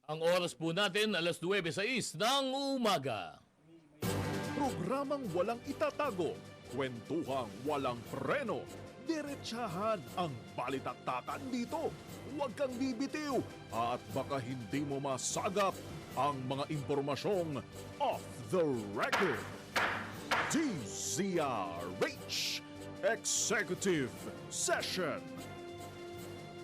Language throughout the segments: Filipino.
Ang oras po natin, alas 9:06 ng umaga. Programang walang itatago, kwentuhang walang preno, diretsahan ang balitaktakan dito. Huwag kang bibitiw at baka hindi mo masagap ang mga impormasyong off the record. DZRH Executive Session.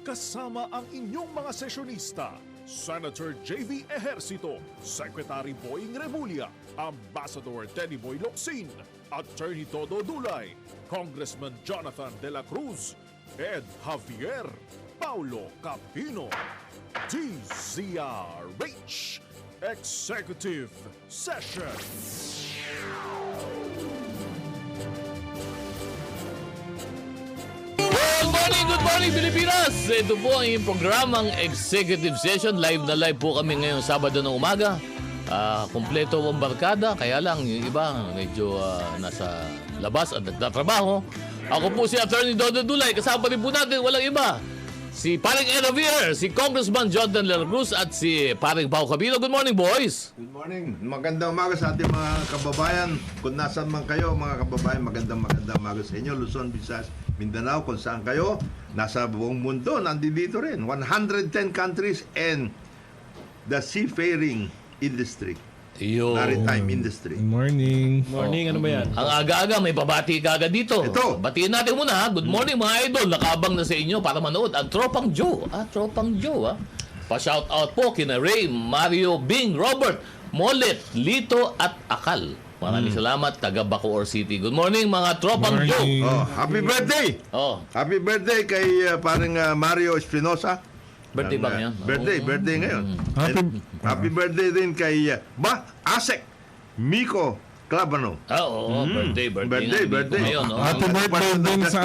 Kasama ang inyong mga sesyonista, Senator J.V. Ejercito, Secretary Boying Remulla, Ambassador Teddy Boy Locsin, Attorney Todo Dulay, Congressman Jonathan De La Cruz, Ed Javier, Paulo Capino, DZRH Executive Session. Good morning Pilipinas! Ito po ang inyong programang Executive Session. Live na live po kami ngayong Sabado ng umaga. Kompleto ang barkada, kaya lang yung iba medyo nasa labas at nagtatrabaho. Ako po si Attorney Dodo Dulay. Kasama rin po natin, walang iba. Si Paring Ed Javier, si Congressman Jonathan De La Cruz at si Paring Pao Capino. Good morning, boys! Good morning. Magandang umaga sa ating mga kababayan. Kung nasan man kayo, mga kababayan, magandang umaga sa inyo. Luzon, Visayas, Mindanao, kung saan kayo, nasa buong mundo, nandito rin. 110 countries and the seafaring industry. Yo. Maritime industry. Good morning. Morning, ano ba yan? Ang aga-aga, may pabati ka agad dito. Ito. Batiin natin muna ha. Good morning mga idol. Nakabang na sa inyo para manood. Ang Tropang Joe. Tropang Joe Pa-shout out po kina Ray, Mario, Bing, Robert, Molet, Lito at Akal. Maraming salamat, taga Bacoor City. Good morning mga Tropang Morning. Joe. Oh, happy birthday! Oh, Happy birthday kay parang Mario Espinosa. birthday ba ngayon? Birthday ngayon. Happy- And happy birthday din kay Asek Miko Clavano. Oo, birthday Birthday. Ngayon, no? Happy birthday din sa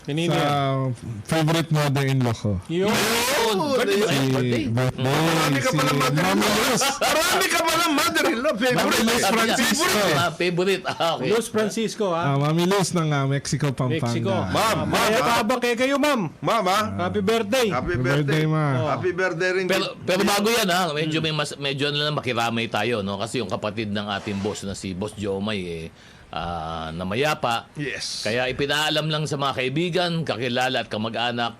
Kanino sa favorite mother-in-law ko. Yun. Birthday ba ngayon? Birthday? Marami ka Si pala Mami Luz. Marami ka pala mother-in-law. Favorite. Luz Francisco. Favorite. Okay. Luz Francisco, ha? Mami Luz ng Mexico, Pampanga. Mexico. Ma'am, Maya tabang kay kayo, ma'am. Mama, Happy birthday. happy Happy birthday. birthday, ma. Happy birthday rin. Pero bago yan medyo medyo na lang makiramay tayo, no? Kasi yung kapatid ng ating boss na si Boss Jomay namayapa. Yes. Kaya ipinaalam lang sa mga kaibigan, kakilala at kamag-anak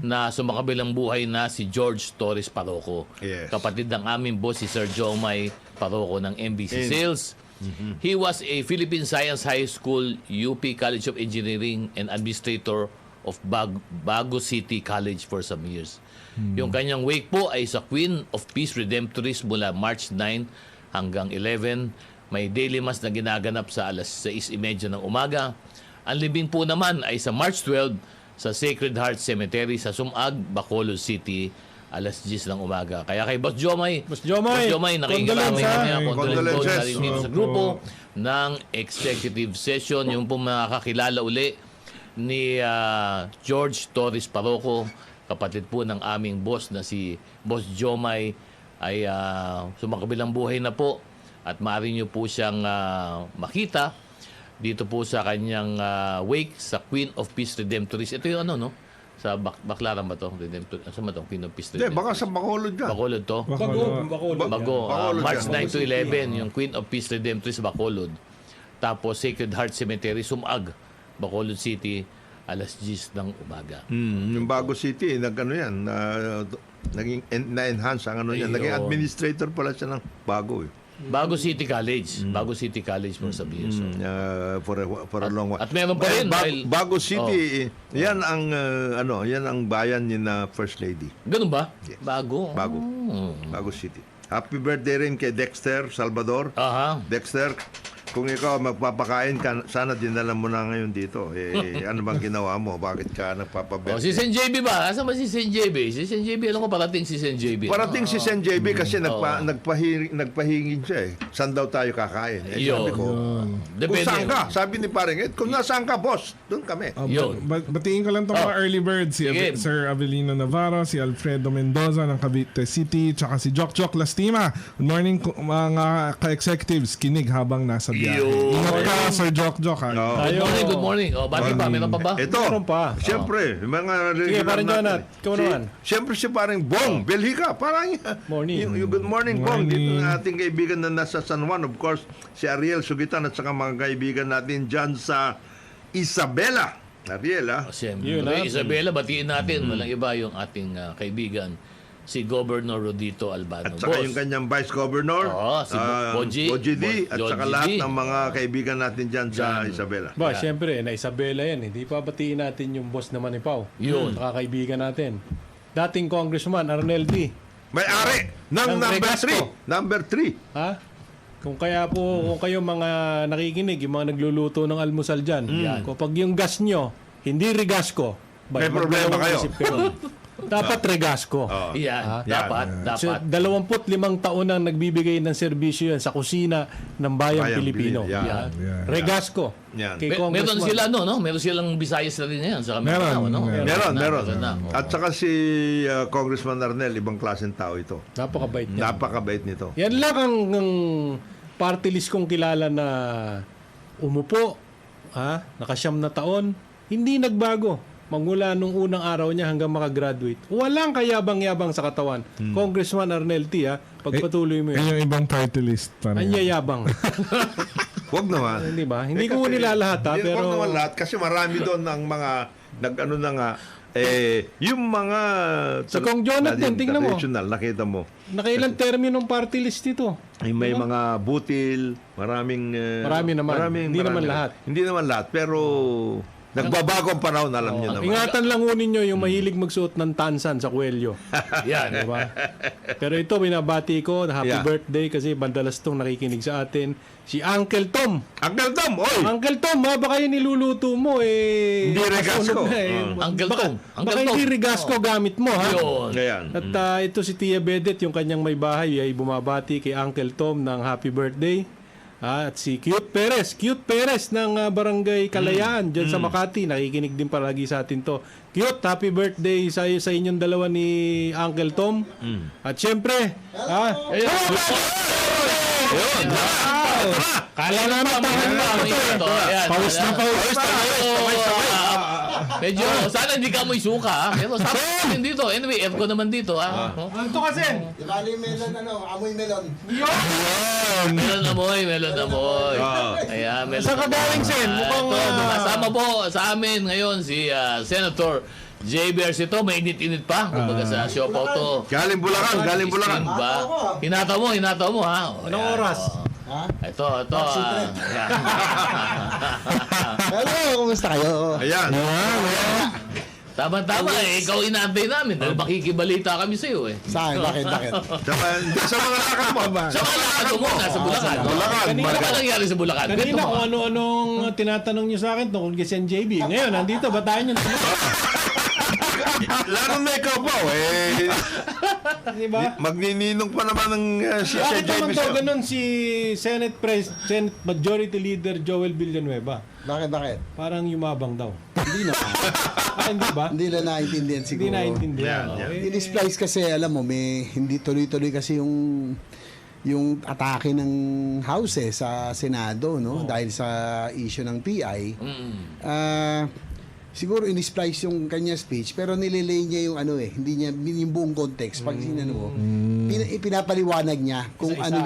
na sumakabilang buhay na si George Torres Paroco. Yes. Kapatid ng aming boss si Sir Jomay Paroco ng MBC Sales. He was a Philippine Science High School, UP College of Engineering and Administrator of Bago City College for some years. Yung kanyang wake po ay sa Queen of Peace Redemptorist mula March 9 hanggang 11. May daily mass na ginaganap sa alas 6:30 ng umaga. Ang libing po naman ay sa March 12 sa Sacred Heart Cemetery sa Sumag, Bacolod City, alas 10 ng umaga. Kaya kay Boss Jomay, nakikiramay condolence, kami ha? ako Condolences. dito sa grupo ng executive session. Yung po makakakilala uli ni George Torres Paroco, kapatid po ng aming boss na si Boss Jomay, ay sumakabilang buhay na po. At maaari nyo po siyang makita dito po sa kanyang wake sa Queen of Peace Redemptorist. Ito yung ano, no? Sa Baclaran ba to? Saan ba to? Queen of Peace Hindi, Redemptorist. baka sa Bacolod ka. Bacolod to? Bago. Bago. Bacolod March yan. 9 to 11, yung Queen of Peace Redemptorist Bacolod. Tapos Sacred Heart Cemetery, Sumag, Bacolod City, alas 10 ng umaga. Yung Bago City, nag-ano yan, naging na-enhance ang ano yan. Naging Ayun. administrator pala siya ng Bago eh. Bago City College. Bago City College for some years. So. For a long while. At meron pa rin. dahil- Bago City, yan ang yan ang bayan ni na First Lady. Ganun ba? Yes. Bago. Bago. Oh. Bago City. Happy birthday rin kay Dexter Salvador. Aha. Dexter, kung ikaw magpapakain ka, sana dinala mo na ngayon dito. Ano bang ginawa mo? Bakit ka Oh, nagpapabirthday? si Sen JB ba? Asan ba si Sen JB? Si Sen JB, alam ko parating si Sen JB. Parating si Sen JB kasi Oo. nagpahingin siya eh. Saan daw tayo kakain? Yun. Sabi ko, kung Depende. saan ka? Sabi ni Paring Ed, kung nasaan ka, boss, doon kami. Yun. Batiin ko lang itong mga early birds. Si Sige. Sir Avelino Navarro, si Alfredo Mendoza ng Cavite City, tsaka si Jock Lastima. Good morning mga ka-executives. Kinig habang nasa biyahe. Ingat ka, Sir Jok, ha? Oo. Good morning, good morning. O, bati pa, meron pa ba? Ito, Meron pa. siyempre, mga regular parang natin. Jonat, ikaw naman. Siyempre si parang Bong, Belhica, parang Morning. yung good morning, Bong. Morning. Dito ng ating kaibigan na nasa San Juan, of course, si Ariel Sugitan at saka mga kaibigan natin dyan sa Isabela. Ariel, ha? Siyempre, Yun, ha? Isabela, batiin natin. Walang iba yung ating kaibigan, si Governor Rodito Albano. At saka Boss. yung kanyang Vice Governor, Oo, si Boji. Boji D, at Boji saka D. lahat ng mga kaibigan natin dyan sa Isabela. Ba, siyempre, na Isabela yan. Hindi pa batiin natin yung boss naman ni Pao. Yun. Nakakaibigan natin. Dating Congressman Arnel D. May-ari ng Ng number Regasco. 3. Number 3. Ha? Kung kayo mga nakikinig, yung mga nagluluto ng almusal dyan, kapag yung gas nyo, hindi Regasco, May problema magdalawang kayo. isip dapat Regasco. Yan, Yan. dapat. So, 25 taon nang nagbibigay ng serbisyo yan sa kusina ng bayang Bayang Pilipino. Pilipino. Yan. Yan. Regasco. Yan. Kay Meron Congressman. sila, no? Meron silang Visayas na rin ngayon sa Mindanao, Meron, no? meron. Meron. Oo. At saka si Congressman Arnel, ibang klaseng tao ito. Napakabait niya. Napakabait nito. Yan lang ang party list kong kilala na umupo, nakasyam na taon, hindi nagbago. Magmula nung unang araw niya hanggang makagraduate. Walang kayabang-yabang sa katawan. Congressman Arnel T, pagpatuloy mo Yan yan. yung ibang title list. Ang yayabang. Huwag naman. Hindi ba? Hindi ko nilalahat Hindi, pero huwag naman lahat. Kasi marami doon ang mga nag-ano na nga, yung mga Si Kong Jonathan, tingnan mo. traditional, nakita mo. nakailang terminong party list ito. May mga butil, maraming... Marami naman. Hindi naman lahat. Hindi naman lahat, pero nagbabago ang panahon, alam niyo naman. Ingatan lang ho ninyo yung mahilig magsuot ng tansan sa kwelyo. Yan. Diba? Pero ito, binabati ko. Happy Yeah. birthday kasi bandalas tong nakikinig sa atin. Si Uncle Tom. Uncle Tom, oy! Uncle Tom, baka yung niluluto mo Hindi Regasco. Uncle Baka, Tom. Uncle baka Tom. hindi Regasco gamit mo, ha? Yun. Ngayon. At ito si Tia Bedet, yung kanyang may bahay, ay bumabati kay Uncle Tom ng happy birthday. At si Cute Perez ng Barangay Kalayaan dyan sa Makati, nakikinig din palagi sa atin to. Cute, happy birthday sa inyong dalawa ni Uncle Tom. At syempre, kala naman tahan na. Pawis na pawis. Medyo, sana hindi ka amoy suka, ha? Pero sabi natin dito. Anyway, aircon naman dito, ha? Ito kasi. Di bali melon, amoy melon. Melon amoy. Ayan, melon. Saan ka galing, Sen? Mukhang, kasama po sa amin ngayon si Senator JB Arcito. Mainit-init pa. Kumbaga sa show po to. Galing Bulacan, galing Bulacan. Steam ba? Hinata mo, ha? O, Anong ayan, oras? o. Ito. Ayan. Hello, kumusta kayo? Ayan. Tama-tama eh. Ikaw inaantay namin dahil makikibalita kami sa iyo eh. Saan? Bakit? Sa mga lakad mo. Sa mga lakad mo nasa Bulacan. Bulacan. Ano ba nangyari sa Bulacan? Kanina Kwento mo. kung ano-anong tinatanong nyo sa akin tungkol kay Sen JB. Ngayon, nandito, bataan nyo. Lalo na ikaw po, Di ba? magnininong pa naman ng si Bakit naman JB to sa'yo. ganun si Senate Majority Leader Joel Villanueva? Bakit? Parang yumabang daw. Hindi na. Hindi ba? Hindi na naintindihan siguro. Hindi naintindihan. Yan. Okay. In-splice kasi, alam mo, hindi tuloy-tuloy kasi yung atake ng House sa Senado, no? Dahil sa issue ng PI. Siguro in-splice yung kanya speech pero nililay niya yung hindi niya yung buong context pag sinano mo pinapaliwanag niya kung ano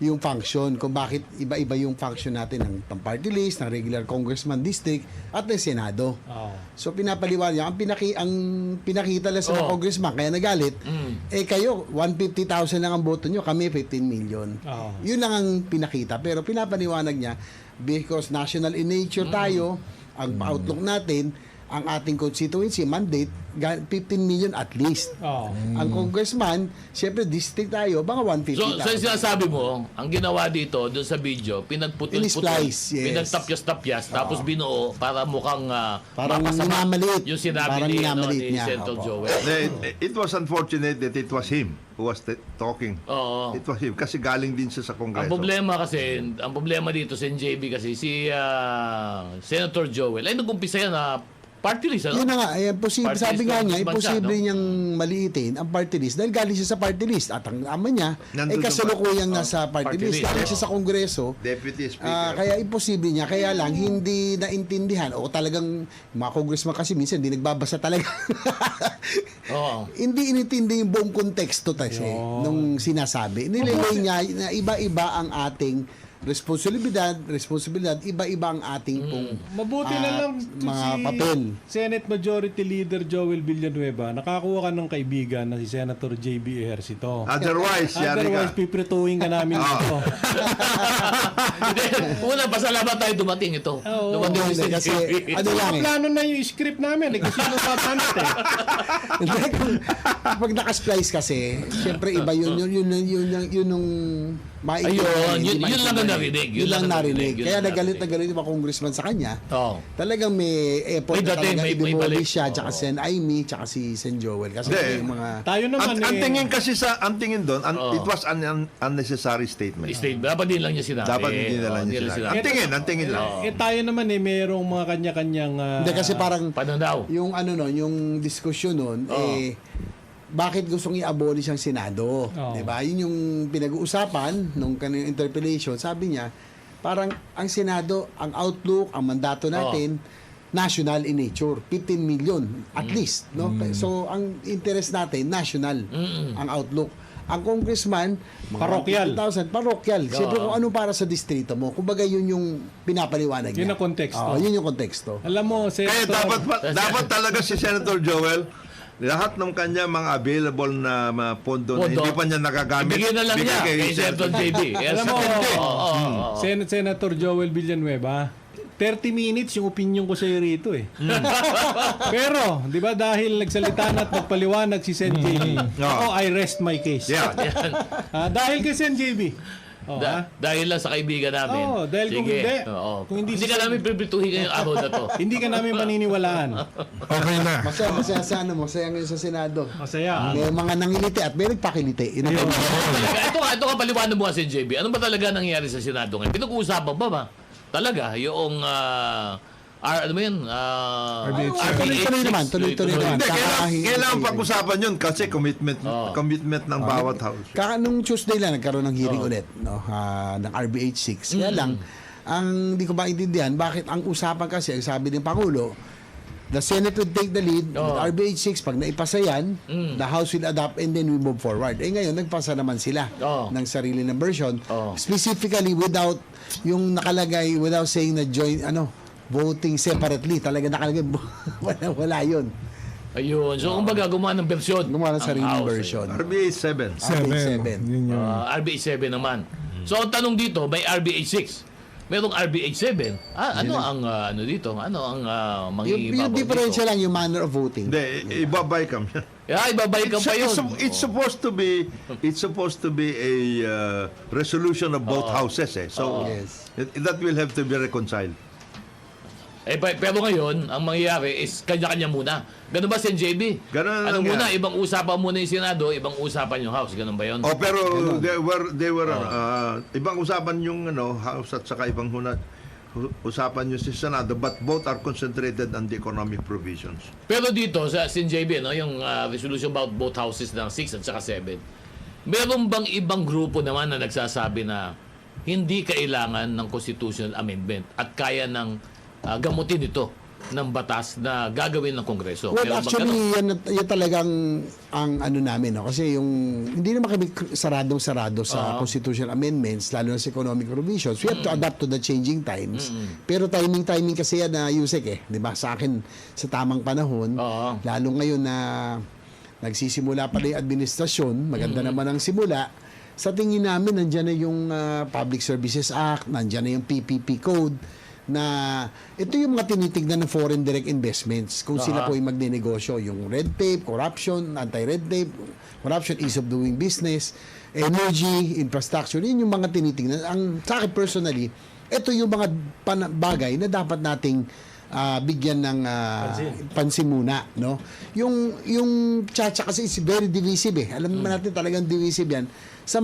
yung function, kung bakit iba-iba yung function natin ng party list, ng regular congressman district at ng Senado. So pinapaliwanag niya ang pinakita lang sa mga congressman kaya nagalit kayo 150,000 lang ang boto niyo, kami 15 million. Yun lang ang pinakita pero pinapaliwanag niya because national in nature tayo. Ang outlook natin, ang ating constituency mandate, 15 million at least. Ang congressman, siyempre district tayo, mga So 150,000. sinasabi mo, ang ginawa dito doon sa video, pinagputol-putol, In-splice, yes. pinagtapyas-tapyas, tapos binuo para mukhang Parang mapasama minamalit. yung sinabi Parang ni minamalit niya. Senator Opo. Joel. It was unfortunate that it was him who was talking. Oo. It was him kasi galing din siya sa Ang Kongreso. problema dito sa NJB kasi si Senator Joel ay nag-umpisa yan Party list, ano? Yun na nga, Party sabi list nga ng niya, bansa, imposible no? niyang maliitin ang party list dahil galing siya sa party list at ang ama niya Nandun kasalukuyang nasa party party list. list, Galing oh. siya sa Kongreso. Deputy Speaker. Kaya imposible niya. Kaya lang, hindi naintindihan. O talagang, mga congressman kasi minsan, hindi nagbabasa talaga. Oo. Hindi inintindi yung buong konteksto kasi nung sinasabi. Nilagay niya na iba-iba ang ating responsibilidad, iba-iba ang ating pong Mabuti na lang mga si papel. Senate Majority Leader Joel Villanueva, nakakuha ka ng kaibigan na si Senator J.B. Ejercito. Otherwise, yari Otherwise, ka. piprituhin ka namin dito. Hindi, una, pasalamat tayo dumating ito. Oo. Dumating si Kasi, JB. ano lang eh. Plano na yung script namin. Kasi sino papanat eh. Hindi, pag naka-splice kasi, siyempre iba yun yung Ayun, yun lang ang narinig. Yun lang narinig. Yun Kaya lang nagalit narinig. yung mga congressman sa kanya. Oo. Talagang may effort May na dating, talaga may i-demolish balik. siya, tsaka Oo. Sen Aimee, tsaka si Sen Joel. Kasi Hindi. yung mga... Tayo naman Ang tingin kasi ang tingin doon, it was an unnecessary statement. State, dapat din lang niya sinabi. Dapat hindi na lang Oo, niya hindi sinabi. Ang tingin lang. Eh tayo naman eh, mayroong mga kanya-kanyang... Hindi kasi parang Pananaw. yung yung diskusyon nun, bakit gustong i-abolish ang Senado? Oo. 'Di ba? Yun yung pinag-uusapan nung kanyang interpellation. Sabi niya, parang ang Senado, ang outlook, ang mandato natin, national in nature. 15 million at least, no? So ang interest natin national ang outlook. Ang congressman, mga Parokyal. 50,000, parokyal. Siyempre kung ano para sa distrito mo. Kumbaga yun yung pinapaliwanag niya. Yun ang konteksto. Yun yung konteksto. Alam mo, Kaya Senator... dapat talaga si Senator Joel, lahat ng kanya mga available na mga pondo na hindi pa niya nagagamit. Ibigay na lang niya bigay kay Senator JB. Alam mo, Oo. Senator Joel Villanueva, 30 minutes yung opinion ko sa iyo rito eh. Pero, di ba dahil nagsalita na at nagpaliwanag si Sen JB, ako, I rest my case. Yeah. Dahil kay Sen JB. Oh, Dahil lang sa kaibigan namin. Oo, dahil kung Sige. hindi, Oo. kung hindi Hindi si- ka namin pipituhin ngayong araw na to. hindi ka namin paniniwalaan. Okay na. Masaya sa masaya ngayon sa Senado. Masaya. May mga nangiliti at may nagpakiliti. Yun ang ito ka paliwanag mo kasi JB. Ano ba talaga nangyayari sa Senado ngayon? Pinag-uusapan ba ba? Talaga, yung ano ba yun? Tuloy-tuloy naman, tuloy-tuloy naman. Hindi, Kakahingi- kailangan pag-usapan yun kasi commitment ng bawat house. Nung Tuesday lang nagkaroon ng hearing ulit, no, ng RBH 6. Kaya lang ang di ko maintindihan bakit ang usapan kasi, ang sabi ng Pangulo, the Senate will take the lead with RBH 6. Pag naipasa yan, the House will adopt and then we move forward. Eh ngayon, nagpasa naman sila ng sarili ng version. Specifically without yung nakalagay, without saying na joint, voting separately. Talaga nakalagay, wala yun. Ayun. So, kumbaga, gumawa ng version. Gumawa ng ang sariling House, version. RBA 7. RBH 7. Yun yun. RBH 7 naman. So, ang tanong dito, may RBH 6. Merong RBH 7. Ano ang dito? Ano ang Yung mangibabaw differential lang yung manner of voting. Hindi, ibabay kami. Ibabalik ka pa yun. It's supposed to be a resolution of both houses eh. So Yes. that will have to be reconciled. Pero ngayon, ang mangyayari is kanya-kanya muna. Ganun ba, Sen JB? Ganun Ano lang muna? yan. Ibang usapan muna yung Senado, ibang usapan yung House. Ganun ba yun? Oh, pero they were ibang usapan yung house at saka ibang usapan yung si Senado, but both are concentrated on the economic provisions. Pero dito, sa Sen JB, yung resolution about both houses ng 6 at saka 7, meron bang ibang grupo naman na nagsasabi na hindi kailangan ng constitutional amendment at kaya ng gamutin ito ng batas na gagawin ng Kongreso? Well, Meron bang actually, yan talagang ang namin. No? Kasi hindi naman kami saradong-sarado sa constitutional amendments, lalo na sa economic provisions. We have to adapt to the changing times. Pero timing kasi yan na Yusek eh. Di ba? Sa akin, sa tamang panahon, lalo ngayon na nagsisimula pa yung administrasyon, maganda naman ang simula, sa tingin namin, nandyan na yung Public Services Act, nandyan na yung PPP Code, na ito yung mga tinitignan ng foreign direct investments kung sila po ay magnenegosyo, yung red tape, corruption, anti-red tape, corruption, ease of doing business, energy, infrastructure, yun yung mga tinitignan. Sa akin personally, ito yung mga bagay na dapat nating bigyan ng pansin muna, no? Yung chacha kasi is very divisive eh. Alam naman natin talagang divisive yan. Sa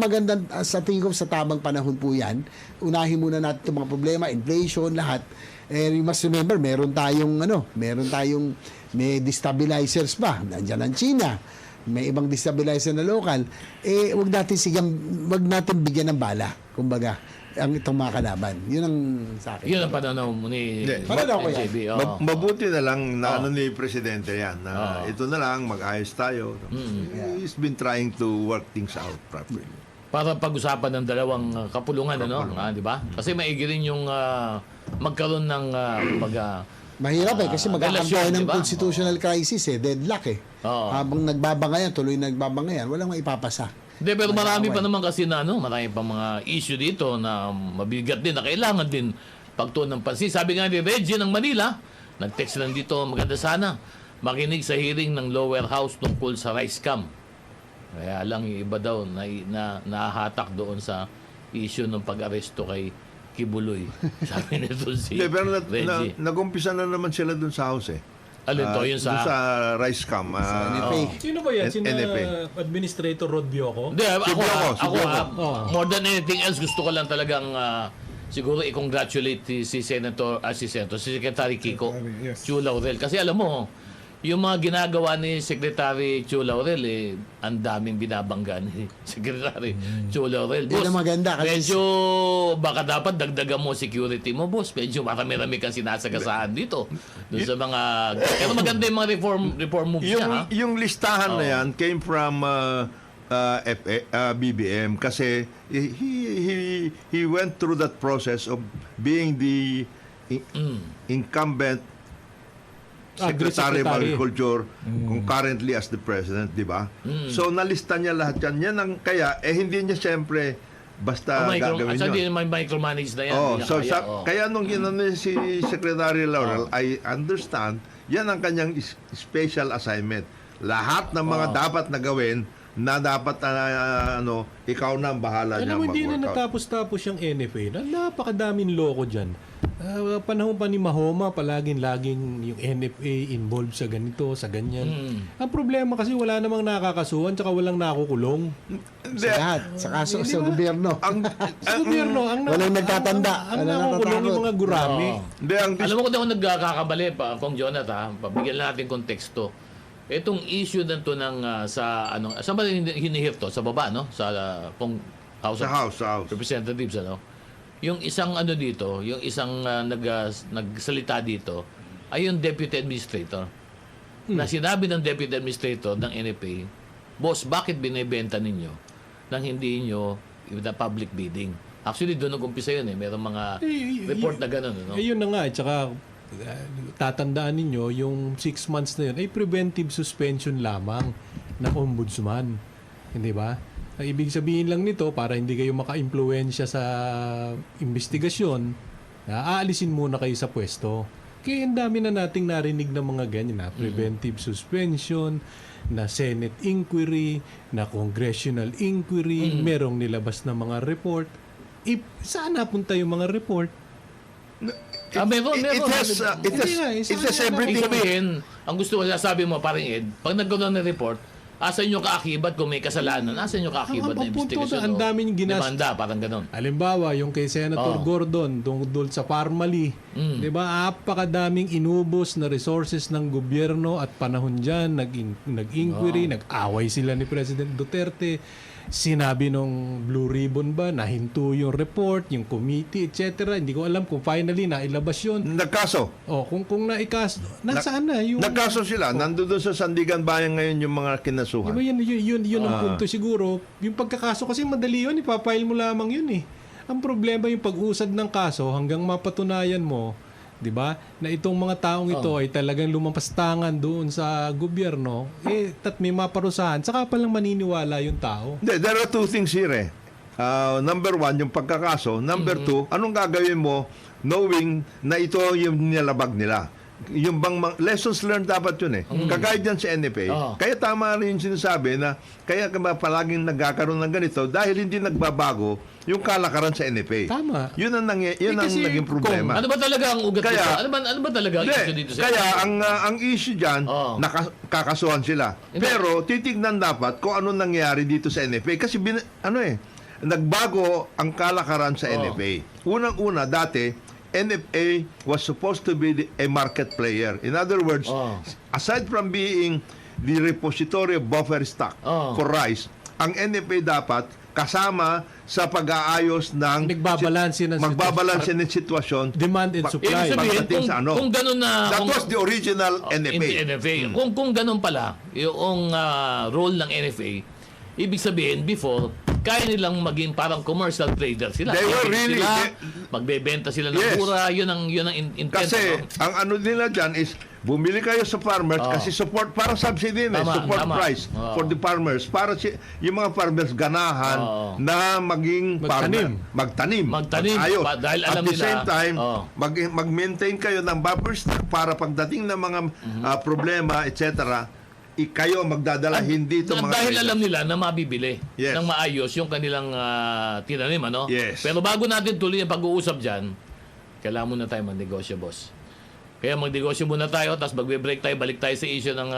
tingin ko sa tamang panahon po yan, unahin muna natin itong mga problema, inflation, lahat. you must remember, meron tayong may destabilizers pa. Nandiyan ang China. May ibang destabilizer na local. Wag natin bigyan ng bala. Kumbaga, itong mga kalaban. Yun ang sa akin. Yun ang pananaw mo ni Hindi. Pananaw ko yan. JB. Mabuti na lang na ano ni Presidente yan. Na ito na lang, mag-ayos tayo. He's been trying to work things out properly. Para pag-usapan ng dalawang kapulungan, di ba? Kasi maigi rin yung magkaroon ng Mahirap kasi magkakaroon tayo relasyon, ng diba? constitutional crisis deadlock Oo. Habang nagbabangayan, tuloy nagbabangayan, walang maipapasa. Hindi, pero marami pa naman kasi marami pa mga issue dito na mabigat din, na kailangan din pagtuon ng pansin. Sabi nga ni Reggie ng Manila, nag-text lang dito, maganda sana makinig sa hearing ng lower house tungkol sa rice scam. Kaya lang yung iba daw na nahahatak doon sa issue ng pag-aresto kay Kibuloy. Sabi nito si Hindi, pero Reggie. nag-umpisa na naman sila dun sa house Alin to, yun dun sa... sa rice scam. NFA. Sino ba yan? Sina NFA. Administrator Rod Bioco? Hindi, ako, Si Bioco. more than anything else, gusto ko lang talagang siguro i-congratulate si Secretary Kiko Yes. Chu Laurel. Kasi alam mo, yung mga ginagawa ni Secretary Chu Laurel, ang daming binabangga ni Secretary Chu Laurel. Yun ang maganda kasi- medyo baka dapat dagdagan mo security mo, boss. Medyo marami-rami kang sinasagasaan dito. Doon sa mga... Pero maganda yung mga reform moves niya, ha? Yung listahan na yan came from BBM kasi he went through that process of being the incumbent Secretary of Agriculture concurrently as the President, di ba? So nalista niya lahat yan. Yan ang kaya, hindi niya siyempre basta gagawin Hindi yun. naman micromanage na yan. Hindi So niya kaya, kaya nung ginano si Secretary Laurel, I understand, yan ang kanyang special assignment. Lahat ng mga dapat na gawin na dapat ikaw na ang bahala niya Alam mo, hindi na mag-workout. natapos-tapos yung NFA. Napakadaming loko dyan. Panahon pa ni Mahoma, laging yung NFA involved sa ganito, sa ganyan. Ang problema kasi wala namang nakakasuhan tsaka walang nakukulong. Hindi. Sa lahat. Sa kaso sa gobyerno. Sa gobyerno, Walang nagtatanda. Ang Walang nakukulong yung mga gurami. Hindi, ang Alam mo kung di ako nagkakabali pa, Kong Jonathan, pabigyan natin konteksto. Itong issue na to ng saan ba hinihir to? Sa baba, no? Sa House sa of house. Representatives, Yung isang dito, yung isang nagsalita dito, ay yung Deputy Administrator. Na sinabi ng Deputy Administrator ng NFA, boss, bakit binibenta ninyo nang hindi nyo the public bidding? Actually, doon nag-umpisa yun Merong mga report na gano'n, Ayun na nga, tsaka tatandaan ninyo, yung 6 months na yun ay preventive suspension lamang ng ombudsman. Hindi ba? Ang ibig sabihin lang nito, para hindi kayo maka-impluwensya sa investigasyon, aalisin muna kayo sa pwesto. Kaya ang dami na nating narinig ng mga ganyan na preventive suspension, na Senate inquiry, na congressional inquiry, merong nilabas na mga report. Saan napunta yung mga report? Meron. It has everything. Ibig sabihin, ang gusto ko sabi mo, parang Ed, pag nagkaroon ng report, asan yung kaakibat kung may kasalanan? Asan yung kaakibat na Ang punto doon, investigasyon? ang daming demanda, parang ganon. Halimbawa, yung kay Senator Gordon tungkol sa Parmali, 'di ba? Apakadaming inubos na resources ng gobyerno at panahon diyan, nag-inquiry, nag-away sila ni President Duterte. Sinabi nung Blue Ribbon ba, nahinto yung report, yung committee, etc. Hindi ko alam kung finally nailabas yun. Nagkaso. Kung naikaso, nasaan na yung... Nagkaso sila. Nandun doon sa Sandigan Bayan ngayon yung mga kinasuhan. Diba yun ang punto siguro. Yung pagkakaso kasi madali yun, ipapile mo lamang yun . Ang problema yung pag-usad ng kaso hanggang mapatunayan mo, 'di ba? Na itong mga taong ito ay talagang lumampastangan doon sa gobyerno, at may maparusahan, saka pa lang maniniwala yung tao. There are two things here Number one, yung pagkakaso. Number two, anong gagawin mo knowing na ito yung nilabag nila? Yung bang lessons learned dapat yun Kagaya dyan sa NFA. Kaya tama rin yung sinasabi na kaya palaging nagkakaroon ng ganito dahil hindi nagbabago yung kalakaran sa NFA. Tama. Yun ang naging problema. Ano ba talaga ang ugat Kaya- dito? Ano ba talaga ang issue dito sa... Kaya ang issue dyan, nakakasuhan sila. Pero titignan dapat kung ano nangyari dito sa NFA. Kasi nagbago ang kalakaran sa NFA. Unang-una, dati, NFA was supposed to be a market player. In other words, aside from being the repository of buffer stock for rice, ang NFA dapat kasama sa pag-aayos ng magbabalanse ng sitwasyon, demand and supply. Ibig sabihin, pagdating sa ano. kung ganun na... That was the original NFA. Kung ganun pala, yung role ng NFA, ibig sabihin, before, kaya nilang maging parang commercial trader sila. They were really... Magbebenta sila ng Yes. mura, yun ang intent. Kasi, ang ano nila dyan is, bumili kayo sa farmers kasi support, parang subsidy na, support price for the farmers. Para yung mga farmers ganahan na maging farmer. Magtanim. Ayos. Dahil At alam the nila, same time, mag-maintain kayo ng buffer stock para pagdating ng mga problema, etc., kayo magdadala, hindi ito mga... Dahil alam nila na mabibili Yes. ng maayos yung kanilang tinanim, ano? Yes. Pero bago natin tuloy ang pag-uusap dyan, kailangan muna tayo magnegosyo, boss. Kaya magnegosyo muna tayo, tapos magbe-break tayo, balik tayo sa issue ng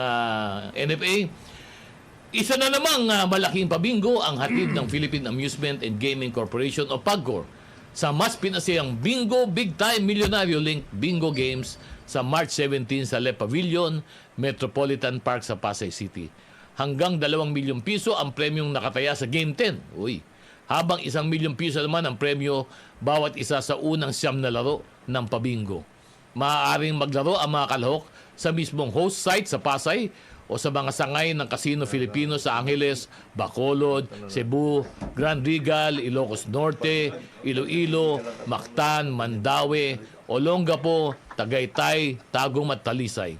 NFA. Isa na namang malaking pabingo ang hatid ng Philippine Amusement and Gaming Corporation o PAGCOR sa mas pinasiyang Bingo Big Time Millionario Link Bingo Games sa March 17 sa Le Pavilion, Metropolitan Park sa Pasay City. Hanggang 2 milyong piso ang premyong nakataya sa Game 10. Uy. Habang 1 milyong piso naman ang premyo bawat isa sa unang 9 na laro ng pabingo. Maaaring maglaro ang mga kalahok sa mismong host site sa Pasay o sa mga sangay ng Casino Filipino sa Angeles, Bacolod, Cebu, Grand Regal, Ilocos Norte, Iloilo, Mactan, Mandaue, Olongapo, Tagaytay, Tagum at Talisay.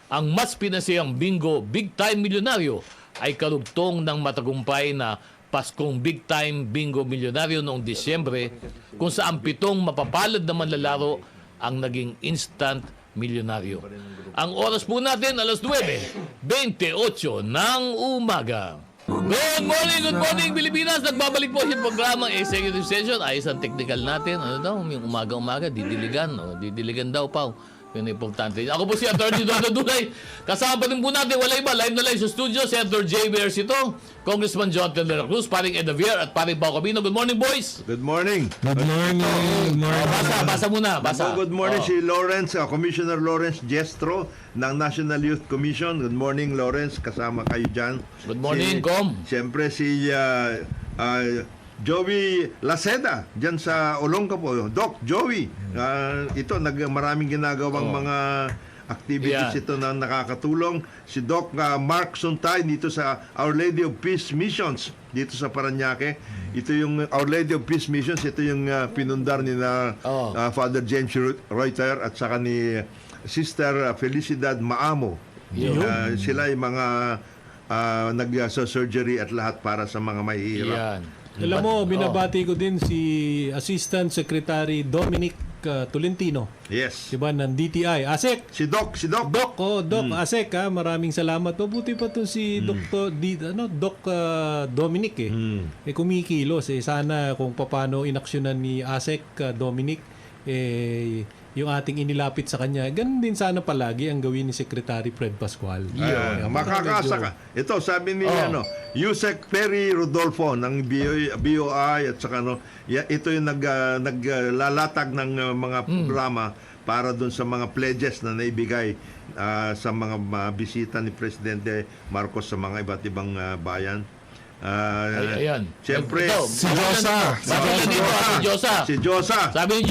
Ang mas pinasiyang bingo Big Time Milyonaryo ay karugtong ng matagumpay na Paskong Big Time Bingo Milyonaryo noong Disyembre kung saan 7 mapapalad na manlalaro ang naging instant milyonaryo. Ang oras po natin, alas 9:28 ng umaga. Good morning, Pilipinas! Nagbabalik po yung programa Executive Session. Ayos ang technical natin. Ano daw, yung umaga-umaga, didiligan daw, Pao. Yun ang importante. Ako po si Atty. Dodo Dulay. Kasama pa din po natin, wala iba, live na live sa studio, Senator J. Versito, Congressman Jonathan De La Cruz, paring Eda Vier at paring Pao Cabino. Good morning, boys! Good morning. Good morning. Good morning. Basa muna, basa. Good morning si Lawrence, Commissioner Lawrence Jestro ng National Youth Commission. Good morning, Lawrence. Kasama kayo dyan. Good morning, Com. Siyempre si Joey Laceda dyan sa Olongapo. Doc, Joey. Ito, maraming ginagawang mga activities ito na nakakatulong. Si Doc Mark Suntay dito sa Our Lady of Peace Missions dito sa Parañaque. Ito yung Our Lady of Peace Missions. Ito yung pinundar ni Father James Reuter at saka ni Sister Felicidad Maamo. Sila yung mga nag-surgery at lahat para sa mga mahihirap. Yan. Alam mo, binabati ko din si Assistant Secretary Dominic Tolentino. Yes. Diba, ng DTI. ASEC. Si Doc. Doc, ASEC, maraming salamat. Mabuti pa to si Doc Dominic kumikilos. Sana kung paano inaksyonan ni ASEC Dominic, yung ating inilapit sa kanya, ganun din sana palagi ang gawin ni Secretary Fred Pascual. Makakasa ka. Ito, sabi ni Yusek Perry Rodolfo ng BOI at saka ito yung naglalatag ng mga programa para doon sa mga pledges na naibigay sa mga bisita ni Presidente Marcos sa mga iba't ibang bayan. Ayan. Siyempre, Si Josa. si Josa. Sabi ni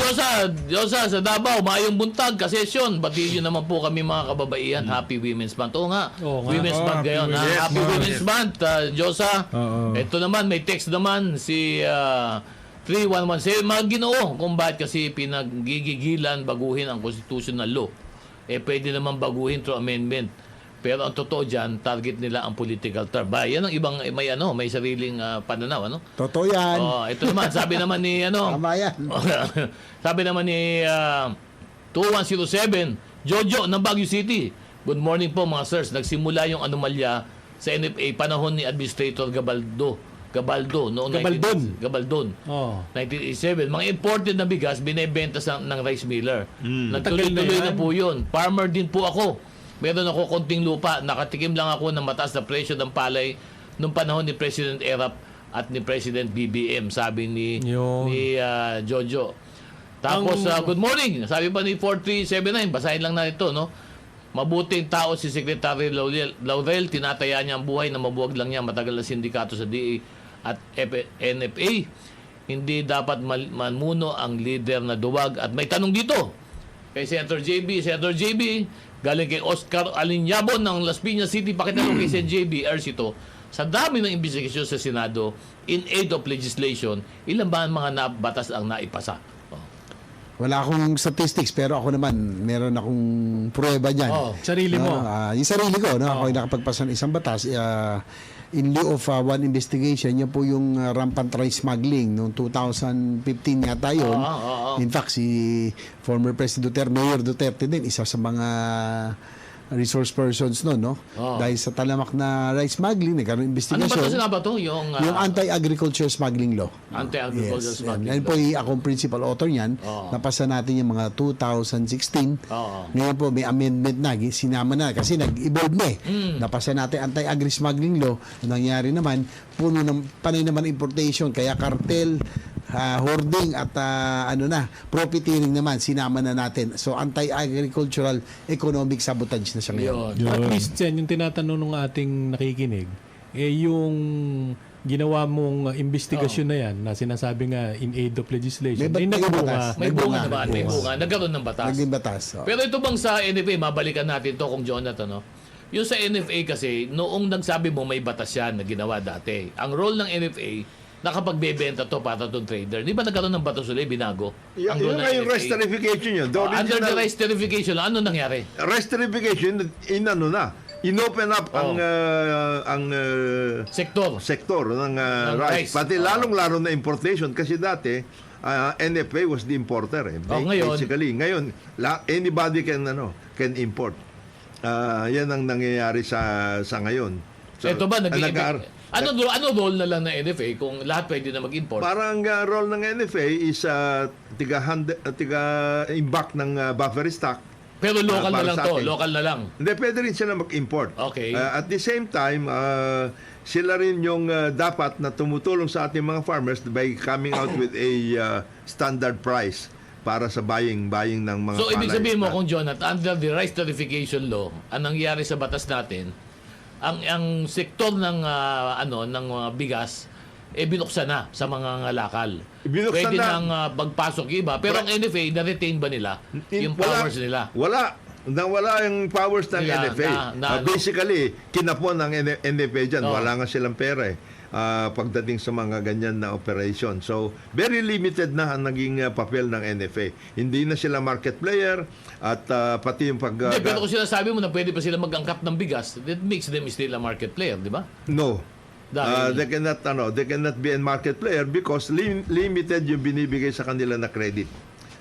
Josa sa Davao, maayong buntag, kasesyon. Batiin nyo naman po kami mga kababaihan. Happy Women's Month. Oo nga. Women's Month Happy ngayon. Women's Happy Month. Women's Month, Josa. Ito naman, may text naman si 3117. Mga Ginoo, kung bakit kasi pinagigigilan baguhin ang constitutional law. Pwede naman baguhin through amendment. Pero ang totoo dyan, target nila ang political term. Yan ang ibang, may sariling pananaw, ano? Totoo yan. Ito naman, sabi naman ni, Tama yan. sabi naman ni 2107, Jojo ng Baguio City. Good morning po mga sirs. Nagsimula yung anomalya sa NFA panahon ni Administrator Gabaldo noong Gabaldon. 1987. Mga imported na bigas binebenta ng rice miller. Nagtuloy-tuloy na po yun. Farmer din po ako. Meron ako konting lupa. Nakatikim lang ako ng mataas na presyo ng palay nung panahon ni President Erap at ni President BBM, sabi ni Jojo. Tapos, good morning. Sabi pa ni 4379, basahin lang na ito, no? Mabuting tao si Secretary Laurel, tinataya niya ang buhay na mabuwag lang niya matagal na sindikato sa DA at NFA. Hindi dapat mamuno ang leader na duwag. At may tanong dito kay Senator JB. Senator JB, galing kay Oscar Alinyabon ng Las Piñas City. Pakitanong kay Sen JB Ercito, sa dami ng investigasyon sa Senado in aid of legislation, ilan ba ang mga batas ang naipasa? Wala akong statistics pero ako naman meron akong pruweba niyan. Sarili mo. Yung sarili ko, ako ay nakapagpasa ng isang batas in lieu of one investigation, yun po yung rampant rice smuggling noong 2015 yata yun. In fact, si former President Duterte, Mayor Duterte din, isa sa mga resource persons noon, no? Dahil sa talamak na rice smuggling, nagkaroon Ano ba investigation. ito sinabi ito? Yung Anti-agriculture smuggling law. anti-agricultural Yes, smuggling. yan po akong principal author niyan. Napasa natin yung mga 2016. Ngayon po may amendment na, sinama na kasi nag-evolve na eh. Napasa natin anti-agri smuggling law. Ang nangyari naman, puno ng panay naman importation, kaya cartel, hoarding at profiteering naman sinama na natin. So anti-agricultural economic sabotage na siya ngayon. At least, Sen, yung tinatanong ng ating nakikinig, yung ginawa mong investigasyon na yan, na sinasabi nga in aid of legislation, May nagbunga. May bunga naman, may bunga. Nagkaroon ng batas. Naging batas. Pero ito bang sa NFA, mabalikan natin to kung Jonathan, no? Yung sa NFA kasi, noong nagsabi mo may batas yan na ginawa dati. Ang role ng NFA, nakapagbebenta to para itong trader. Di ba nagkaroon ng batas ulit, binago? Ang role Yung ng nga yung NFA. rice tariffication yun. The Under the original rice tariffication, ano nangyari? rice tariffication, inopen up ang sektor ng Ng rice. rice. Pati lalong-lalo na importation kasi dati NFA was the importer. Ngayon- Basically, ngayon anybody can import. Yan ang nangyayari sa ngayon. So, Ito ba, nag-aar- ano role na lang ng NFA kung lahat pwede na mag-import? Parang role ng NFA is tiga-imbak ng buffer stock. Pero local na para lang sa to, atin. local na lang. Hindi, pwede rin sila mag-import. Okay. At the same time, sila rin yung dapat na tumutulong sa ating mga farmers by coming out with a standard price para sa buying ng mga So, ibig palay. sabihin mo kung Jonathan, under the rice tariffication law, ang nangyari sa batas natin, ang sektor ng ng bigas binuksan na sa mga ngalakal. Binuksan Pwede na. nang pagpasok iba, pero ang NFA na-retain ba nila yung powers nila? Wala. Nawala yung powers ng Nila, NFA. na- Basically, kinapon ng NFA dyan. Oo. Wala nga silang pera pagdating sa mga ganyan na operation. So, very limited na ang naging papel ng NFA. Hindi na sila market player at pati yung Hindi, pero kung sinasabi mo na pwede pa sila mag-angkat ng bigas, that makes them still a market player, di ba? No. Dahil- They cannot be a market player because limited yung binibigay sa kanila na credit.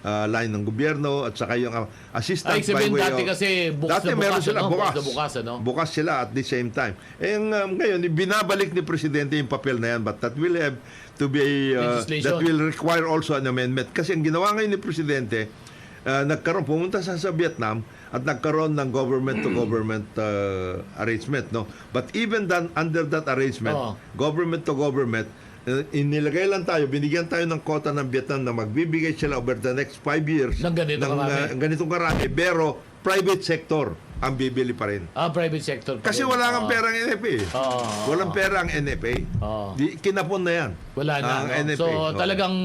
Line ng gobyerno at saka yung assistance Ay, sabihin by way dati of... kasi bukas Dati na meron bukas, sila ano? bukas. Bukas na bukas, ano? Bukas sila at the same time. Ngayon, binabalik ni Presidente yung papel na yan, but that will have to be... Legislation. that will require also an amendment. Kasi ang ginawa ngayon ni Presidente, pumunta sa Vietnam at nagkaroon ng government-to-government arrangement. No? But even under that arrangement, government-to-government, inilagay lang tayo, binigyan tayo ng quota ng Vietnam na magbibigay sila over the next 5 years Ng ganitong karami, pero private sector ang bibili pa rin. Private sector. pa Kasi rin. wala kang pera ang NFA. Walang pera ang NFA. Kinapon na yan. Wala na. Ang no? NFA. So, Oo. talagang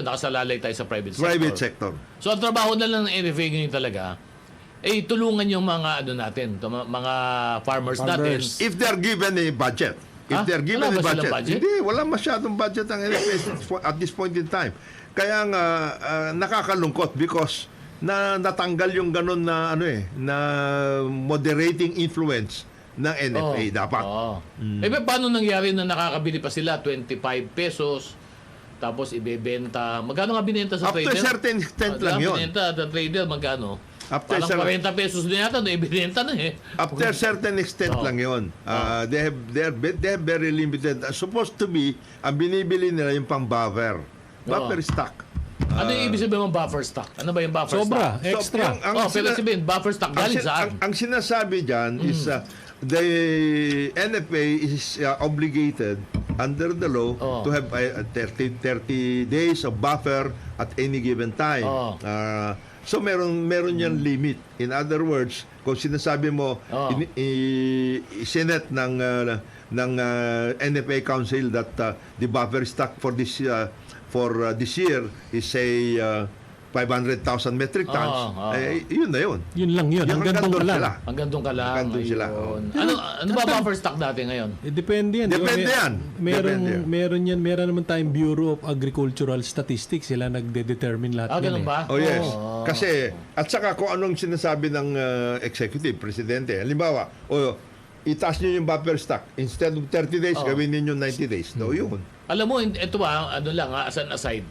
nakasalalay tayo sa private sector. Private sector. So, ang trabaho na lang ng NFA ngayon talaga, tulungan yung mga mga farmers natin. If they're given a budget. If they're given Wala a ba silang budget? Hindi, wala masyadong budget ang NFA at this point in time. Kaya nga nakakalungkot because natanggal yung ganun na na moderating influence ng NFA dapat. Paano nangyari na nakakabili pa sila 25 pesos tapos ibebenta? Magkano nga binenta sa Up to a trader? certain extent lang yun. Binenta sa trader magkano? After Parang 40 pesos na yata, ibinenta na eh. After certain extent lang yun. They have very limited. Supposed to be, ang binibili nila yung pang-buffer. Buffer stock. Ano yung ibig sabihin ng buffer stock? Ano ba yung buffer Sobra, stock? extra. Pero sabihin, buffer stock galing saan? Ang sinasabi dyan is the NFA is obligated under the law Oh. to have 30 days of buffer at any given time. Oh. So meron yan limit. In other words, kung sinasabi mo Oh. Senate ng NFA Council that the buffer stock for this year is say 500,000 metric tons, yun na yun. Yun lang yun. Hanggang doon doon ka lang. sila. Hanggang doon ka lang. Hanggang doon sila, Ayun. Ano ba buffer stock natin ngayon? Depende yan. Depende yan. Depende yan. Meron naman tayong Bureau of Agricultural Statistics. Sila nagde-determine lahat yan Ganun eh. ba? Oh yes. Kasi at saka kung anong sinasabi ng executive, presidente. Halimbawa, itaas niyo yung buffer stock. Instead of 30 days, gawin niyo 90 days. No, yun. Alam mo, ito ano lang as an aside.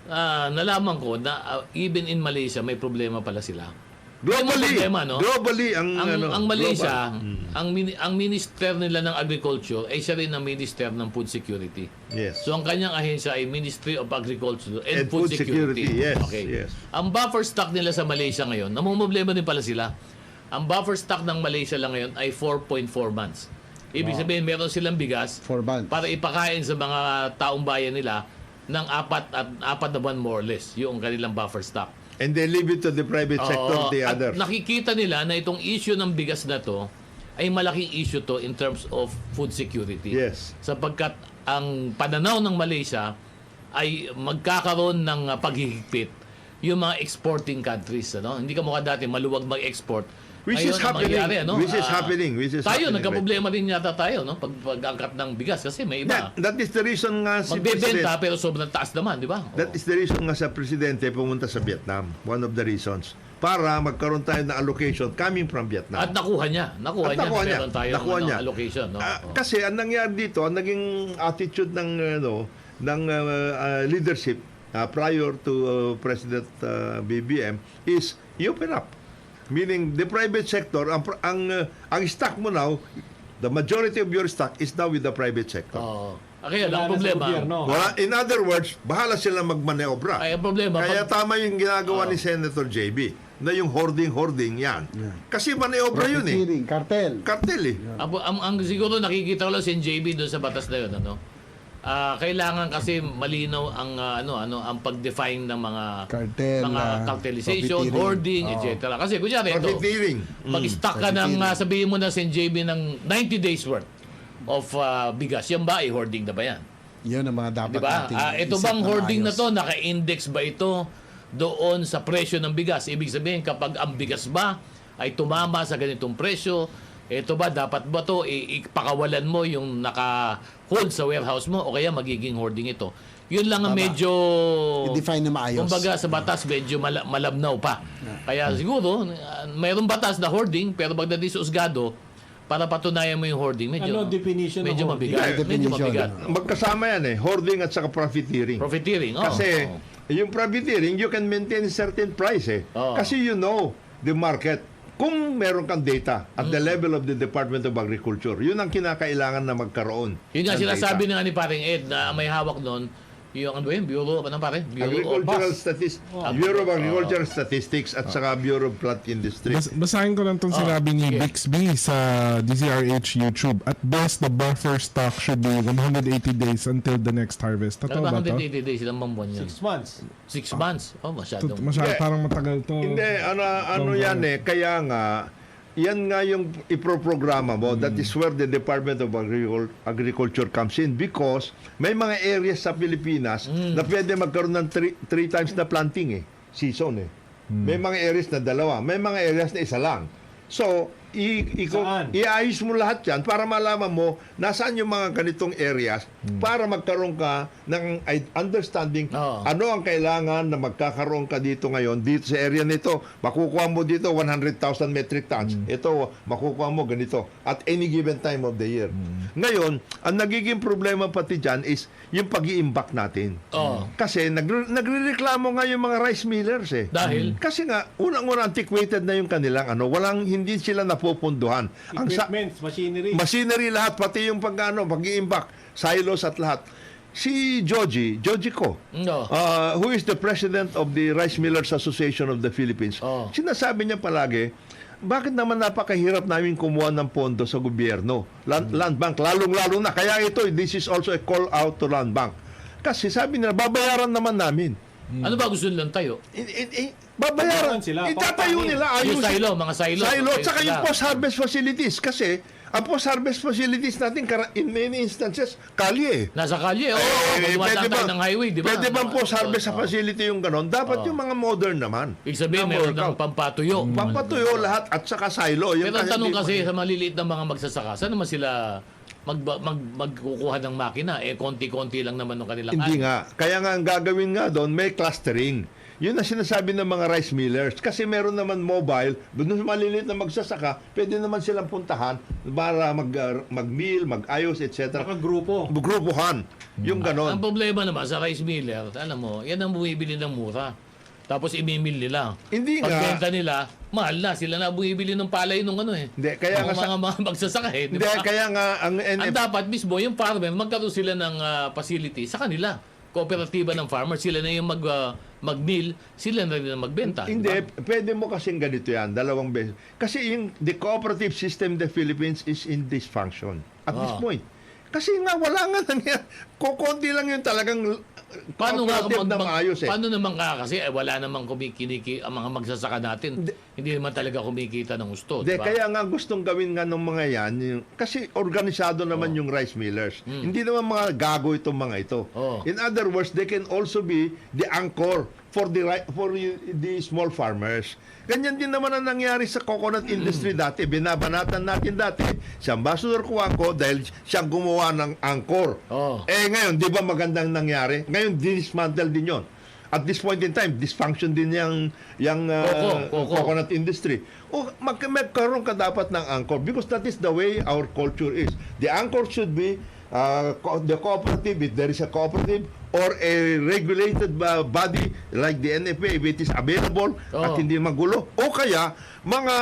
Nalaman ko na even in Malaysia may problema pala sila. Globally, May problema, no? globally Ang Malaysia, global. ang minister nila ng agriculture ay siya rin ang minister ng food security. Yes. So ang kanyang ahensya ay Ministry of Agriculture and And Food Food Security. Security, yes, Okay. yes. Ang buffer stock nila sa Malaysia ngayon, namumblema din pala sila. Ang buffer stock ng Malaysia lang ngayon ay 4.4 months. Ibig sabihin, meron silang bigas 4 months. para ipakain sa mga taong bayan nila ng apat na buwan more or less yung kanilang buffer stock. And they leave it to the private sector, Oo, the at others. nakikita nila na itong issue ng bigas na to ay malaking issue to in terms of food security. Yes. Sapagkat ang pananaw ng Malaysia ay magkakaroon ng paghihigpit yung mga exporting countries. Ano? Hindi ka mukha dati maluwag mag-export. Which Ngayon, is ang happening. mangyayari, ano? Which is happening. Tayo, nagka-problema din yata tayo, no? Pag-angkat ng bigas kasi may iba. That is the reason nga si Magbebenta President, pero sobrang taas naman, di ba? that is the reason nga sa Presidente pumunta sa Vietnam. One of the reasons. Para magkaroon tayo ng allocation coming from Vietnam. At nakuha niya. Nakuha niya. Meron tayo Nakuha niya. allocation. No? Kasi ang nangyari dito, ang naging attitude ng leadership prior to President BBM is you open up. Meaning the private sector, ang stock mo now, the majority of your stock is now with the private sector. Kaya lang Wala na sa problema. gobyerno. In other words, bahala sila magmaneobra. Ay, ang problema. Kaya tama yung ginagawa ni Senator JB na yung hoarding yan. Kasi maneobra yun eh. Profiteering, cartel. Kartel eh. Ang siguro nakikita ko lang si NJB doon sa batas na yun, ano? Kailangan kasi malinaw ang pag-define ng mga Cartel, mga cartelization, profiteering. hoarding, etc. Kasi kunyari ito, Profiteering. pag-stock ka ng sabihin mo na si NJB ng 90 days worth of bigas, yan ba ay hoarding na ba yan? Yun ang mga dapat Di ba? nating Ito isip bang ng hoarding na ayos. to, naka-index ba ito doon sa presyo ng bigas? Ibig sabihin, kapag ang bigas ba ay tumama sa ganitong presyo, ito ba, dapat ba to ipakawalan mo yung naka-hold sa warehouse mo o kaya magiging hoarding ito? Yun lang ang medyo... I-define na maayos. Kumbaga sa batas, medyo malabnaw pa. Kaya siguro, mayroong batas na hoarding, pero pagdating sa usgado, para patunayan mo yung hoarding, medyo, Ano definition ng medyo hoarding? mabigat. Medyo Definition. mabigat. Magkasama yan eh. Hoarding at saka profiteering. Profiteering, Kasi yung profiteering, you can maintain a certain price eh. Oo. Kasi you know the market. Kung meron kang data at the level of the Department of Agriculture, yun ang kinakailangan na magkaroon. Yun nga ng sinasabi data. na nga ni Paring Ed na may hawak noon, yung ano ba yun? Bureau Agricultural of Bureau of Agricultural Statistics at saka Bureau of Plant Industry. Basahin ko lang itong sinabi ni Bixby sa DZRH YouTube. At best, the buffer stock should be 180 days until the next harvest. Totoo ba ito? 180 days, ilang buwan yan? 6 months. 6 months. Oh, masyadong. Masyado Yeah. parang matagal to. Hindi, ano yan eh. Kaya nga, yan nga yung iproprograma mo. That is where the Department of Agriculture comes in because may mga areas sa Pilipinas na pwede magkaroon ng three times na planting eh. Season eh. May mga areas na dalawa. May mga areas na isa lang. So, Saan? iayos mo lahat yan para malaman mo nasaan yung mga ganitong areas para magkaroon ka ng understanding Oo. ano ang kailangan na magkakaroon ka dito ngayon dito sa area nito. Makukuha mo dito 100,000 metric tons. Ito, makukuha mo ganito at any given time of the year. Ngayon, ang nagiging problema pati dyan is yung pag-iimbak natin. Oo. Kasi nagrereklamo nga yung mga rice millers eh. Dahil? Kasi nga, unang-unang antiquated na yung kanilang hindi sila napupunduhan. Equipment, Machinery lahat, pati yung pag-iimbak, silos at lahat. Si Joji Ko, No. who is the president of the Rice Millers Association of the Philippines, Oh. sinasabi niya palagi, bakit naman napakahirap namin kumuha ng pondo sa gobyerno? Land Bank, lalong-lalo na. Kaya ito, this is also a call out to Land Bank. Kasi sabi nila, babayaran naman namin. Ano ba gusto nilang tayo? Babayaran. Babayaran sila, Itatayo papanin. nila. Yung Ayusin. silo, mga silo. Silo. Tayo Tsaka sila. yung post-harvest facilities. Kasi, ang post-harvest facilities natin, in many instances, kalye. Nasa kalye, gumawa tayo ng highway, di ba? Pwede bang post-harvest facility yung ganon? Dapat yung mga modern naman. Ibig sabihin, Na meron workout. ng pampatuyo. Pampatuyo lahat at saka silo. Yung Pero ang tanong hindi- kasi sa maliliit na mga magsasaka, saan naman sila magkukuha ng makina? Konti-konti lang naman ng kanilang Hindi nga. Kaya nga ang gagawin nga doon, may clustering. Yun ang sinasabi ng mga rice millers. Kasi meron naman mobile, doon sa maliliit na magsasaka, pwede naman silang puntahan para mag-meal, mag-ayos, etc. Nakagrupo. Grupuhan. Yung Ang ganon. problema naman sa rice miller, alam mo, yan ang bumibili ng mura. Tapos imimil nila. Hindi nga. Pagbenta nila, mahal na. Sila na bumibili ng palay nung ano eh. Hindi, kaya nga mga magsasaka eh. Di Hindi, ba? kaya nga ang Ang dapat mismo, yung farmer, magkaroon sila ng facility sa kanila. Kooperatiba ng farmer, sila na yung mag-mill, sila na rin ang magbenta. Hindi, di ba? pwede mo kasing ganito yan, dalawang beses. Kasi the cooperative system in the Philippines is in dysfunction at this point. Kasi nga, wala nga nangyari. Kukunti lang yung talagang Paano nga cooperative na maayos eh. Paano naman ka kasi wala namang ang mga magsasaka natin. Hindi naman talaga kumikita ng gusto, De, di ba? kaya nga gustong gawin nga ng mga yan, kasi organisado naman yung rice millers. Hindi naman mga gago itong mga ito. Oh. In other words, they can also be the anchor for the small farmers. Ganyan din naman ang nangyari sa coconut industry dati. Binabanatan natin dati si Ambassador Cuanco dahil siyang gumawa ng anchor. Oh. Ngayon, di ba magandang nangyari? Ngayon, dismantle din yon. At this point in time, dysfunction din yung Coco. coconut industry. O magkaroon ka dapat ng anchor because that is the way our culture is. The anchor should be the cooperative, if there is a cooperative, or a regulated body like the NFA, if it is available at hindi magulo. O kaya, mga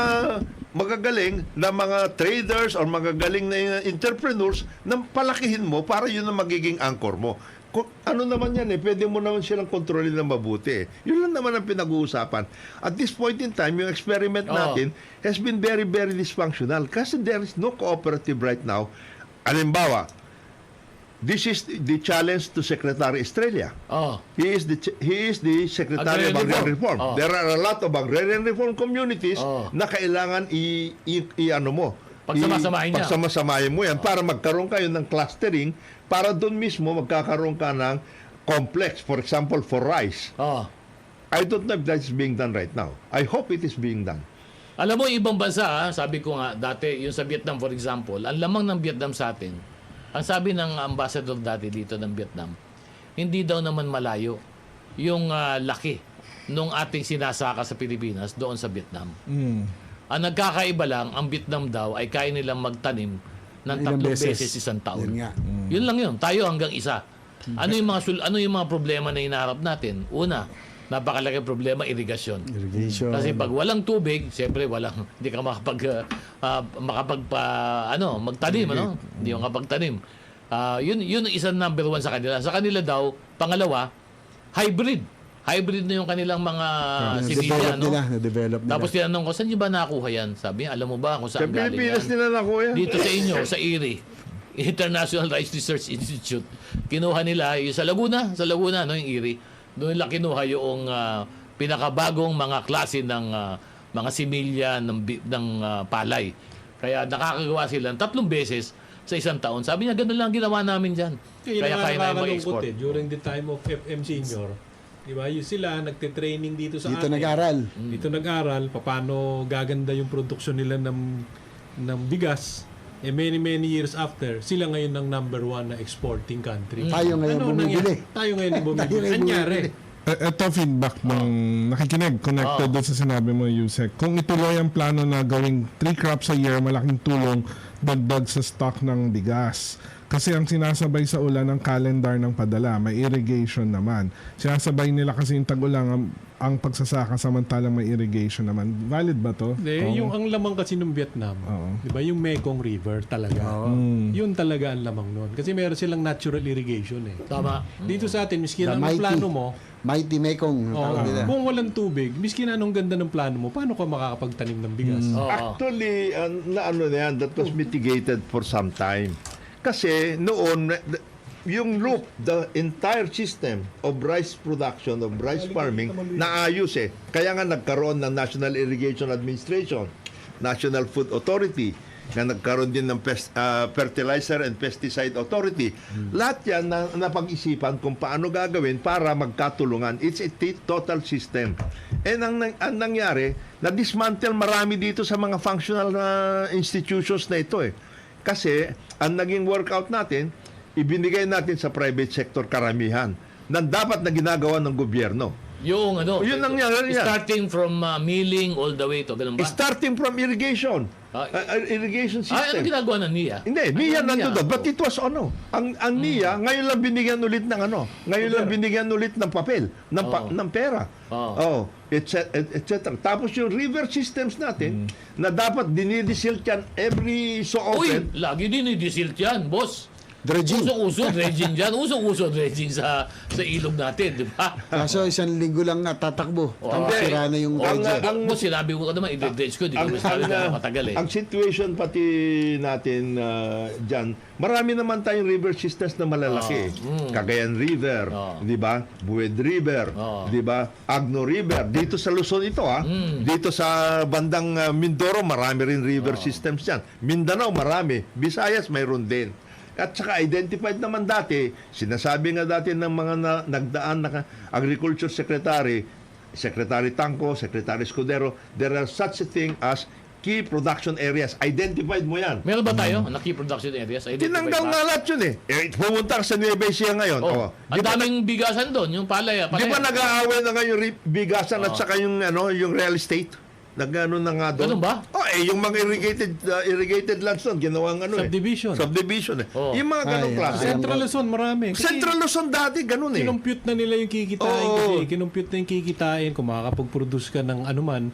magagaling na mga traders or magagaling na entrepreneurs na palakihin mo para yun ang magiging anchor mo. Ano naman yan pwede mo naman silang kontrolin na mabuti Yun lang naman ang pinag-uusapan. At this point in time, yung experiment natin has been very, very dysfunctional kasi there is no cooperative right now. Halimbawa, this is the challenge to Secretary Estrella. He is the Secretary of Agrarian Agrarian Reform. Reform. There are a lot of agrarian reform communities na kailangan pagsamasamahin mo yan para magkaroon kayo ng clustering para doon mismo magkakaroon ka ng complex. For example, for rice. I don't know if that is being done right now. I hope it is being done. Alam mo, ibang bansa, sabi ko nga, dati, yung sa Vietnam, for example, ang lamang ng Vietnam sa atin, ang sabi ng ambassador dati dito ng Vietnam, hindi daw naman malayo yung laki nung ating sinasaka sa Pilipinas doon sa Vietnam. Ang nagkakaiba lang, ang Vietnam daw ay kaya nilang magtanim ng Ilang 3 beses. beses isang taon. Yun nga. Yun lang yun. Tayo hanggang isa. Ano yung mga problema na hinaharap natin? Una, napakalaking problema, irigasyon. Irrigation. Kasi pag walang tubig, siyempre hindi ka magtanim, ano? Hindi ka makapagtanim. Yun isang number 1 sa kanila. Sa kanila daw, pangalawa, hybrid. Hybrid na yung kanilang mga similya, no? Na-develop nila. Tapos tinanong ko, saan niyo ba nakuha yan? Sabi niya, alam mo ba kung Sa saan galing Pilipinas yan? nila nakuha yan. Dito sa inyo, sa IRI, International Rice Research Institute. Kinuha nila yung sa Laguna, no, yung IRI. Doon nila kinuha yung pinakabagong mga klase ng mga similya ng palay. Kaya nakakagawa sila 3 beses sa isang taon. Sabi niya, ganun lang ginawa namin dyan. Kaya kaya na nakakalungkot mag-export. during the time of FM Senior. Diba? Yung sila, nagte-training dito sa Dito atin. nag-aral. Dito nag-aral, paano gaganda yung produksyon nila ng bigas. Many years after, sila ngayon ang number 1 na exporting country. Tayo ngayon bumibili. nangyari? Tayo ngayon ang bumibili. Tayo ngayon Anyari? Ito feedback ng nakikinig, connected doon sa sinabi mo, Yusek. Kung ituloy ang plano na gawing 3 crops a year, malaking tulong dagdag sa stock ng bigas. Kasi ang sinasabay sa ulan ng calendar ng padala, may irrigation naman. Sinasabay nila kasi yung tag-ulan ang pagsasaka samantalang may irrigation naman. Valid ba to? Hindi, yung ang lamang kasi ng Vietnam, di ba, yung Mekong River talaga. Yun talaga ang lamang nun. Kasi meron silang natural irrigation eh. Tama. Dito sa atin, miski The na anong plano mo, Mighty Mekong, tawag nila. kung walang tubig, miski na anong ganda ng plano mo, paano ka makakapagtanim ng bigas? Oo. Actually, that was mitigated for some time. Kasi noon, yung loop, the entire system of rice production, of rice farming, naayos eh. Kaya nga nagkaroon ng National Irrigation Administration, National Food Authority, na nagkaroon din ng Fertilizer and Pesticide Authority. Lahat yan na napag-isipan kung paano gagawin para magkatulungan. It's a total system. And ang nangyari, na-dismantle marami dito sa mga functional institutions na ito eh. Kasi ang naging workout natin, ibinigay natin sa private sector karamihan na dapat na ginagawa ng gobyerno. Yung ano, Yun ang nangyari yan. starting from milling all the way to, ganun ba? Starting from irrigation. Irrigation Ay, ano system. ginagawa ng NIA? Hindi, NIA nandun doon. But it was ang NIA, ngayon lang binigyan ulit ng ngayon lang binigyan ulit ng papel, ng pera. Oh, etc. Tapos yung river systems natin, na dapat dinidisilt yan every so Uy, often. lagi din i-desilt yan, boss. Dredging. Usong-uso dredging dyan. Usong-uso dredging sa ilog natin, di ba? Kaso isang linggo lang tatakbo. Tapos Hindi. sira na yung dredger. Boss, sinabi ko naman, i-dredge ko. Di ko masabi na matagal eh. Ang situation pati natin dyan, marami naman tayong river systems na malalaki. Cagayan River, di ba? Bued River, di ba? Agno River. Dito sa Luzon ito Dito sa bandang Mindoro, marami rin river systems dyan. Mindanao, marami. Visayas, mayroon din. At saka identified naman dati, sinasabi nga dati ng mga nagdaan na Agriculture Secretary, Secretary Tangco, Secretary Escudero, there are such a thing as key production areas. Identified mo yan. Meron ba tayo? Na key production areas? Tinanggal nga lahat yun eh. Pumunta ka sa Nueva Ecija ngayon. Ang daming bigasan doon, yung palaya. Di ba nag-aaway na ngayon yung bigasan at saka yung real estate? Nagano na nga doon. Ganun ba? Yung mga irrigated lands doon, ginawang Subdivision. Subdivision eh. Yung mga ganong klase. Central Luzon, marami. Kasi Central Luzon dati, ganun eh. kinumpute na nila yung kikitain kasi. Kinumpute na yung kikitain kung makakapag-produce ka ng anuman.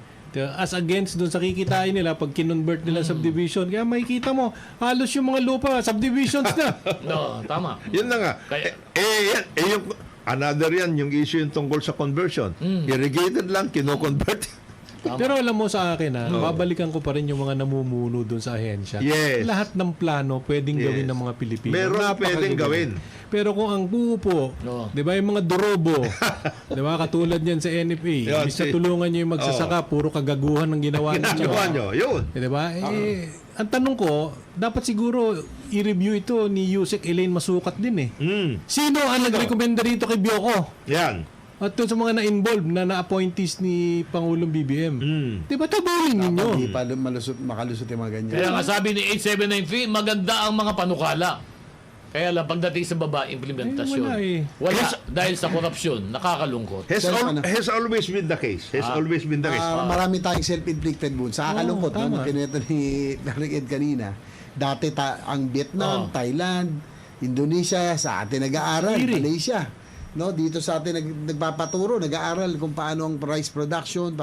As against dun sa kikitain nila, pag kinonvert nila subdivision, kaya makikita mo, halos yung mga lupa, subdivisions na. No, tama. Yun na nga. Kaya- Yung another yan, yung issue yung tungkol sa conversion. Irrigated lang, kino-convert. Pero alam mo sa akin, babalikan ko pa rin yung mga namumuno doon sa ahensya. Yes. Lahat ng plano pwedeng Yes. gawin ng mga Pilipino. Meron pwedeng gawin. Pero kung ang pupo, No. di ba yung mga dorobo, di ba katulad yan sa NFA, Yun, imbis na tulungan nyo yung magsasaka, puro kagaguhan ng ginawa ninyo. Ginagawa nyo, yun. Di ba? Ang tanong ko, dapat siguro i-review ito ni Yusek Elaine Masukat din eh. Sino ang nag-recommenda rito kay Bioko? Yan. At doon sa mga na-involve na na-appointees ni Pangulong BBM. Di ba tabawin ninyo? Hindi pa makalusot yung mga ganyan. Kaya nga sabi ni 8793, maganda ang mga panukala. Kaya lang, pagdating sa baba, implementasyon. Wala eh. Dahil sa korupsyon, nakakalungkot. Has always been the case. Has always been the case. Marami tayong self-inflicted wounds. Sa kalungkot, tama. kineto ni Rick Ed kanina. Dati ang Vietnam, Thailand, Indonesia, sa atin nag-aaral, Malaysia. No, dito sa atin nagpapaturo, nag-aaral kung paano ang rice production.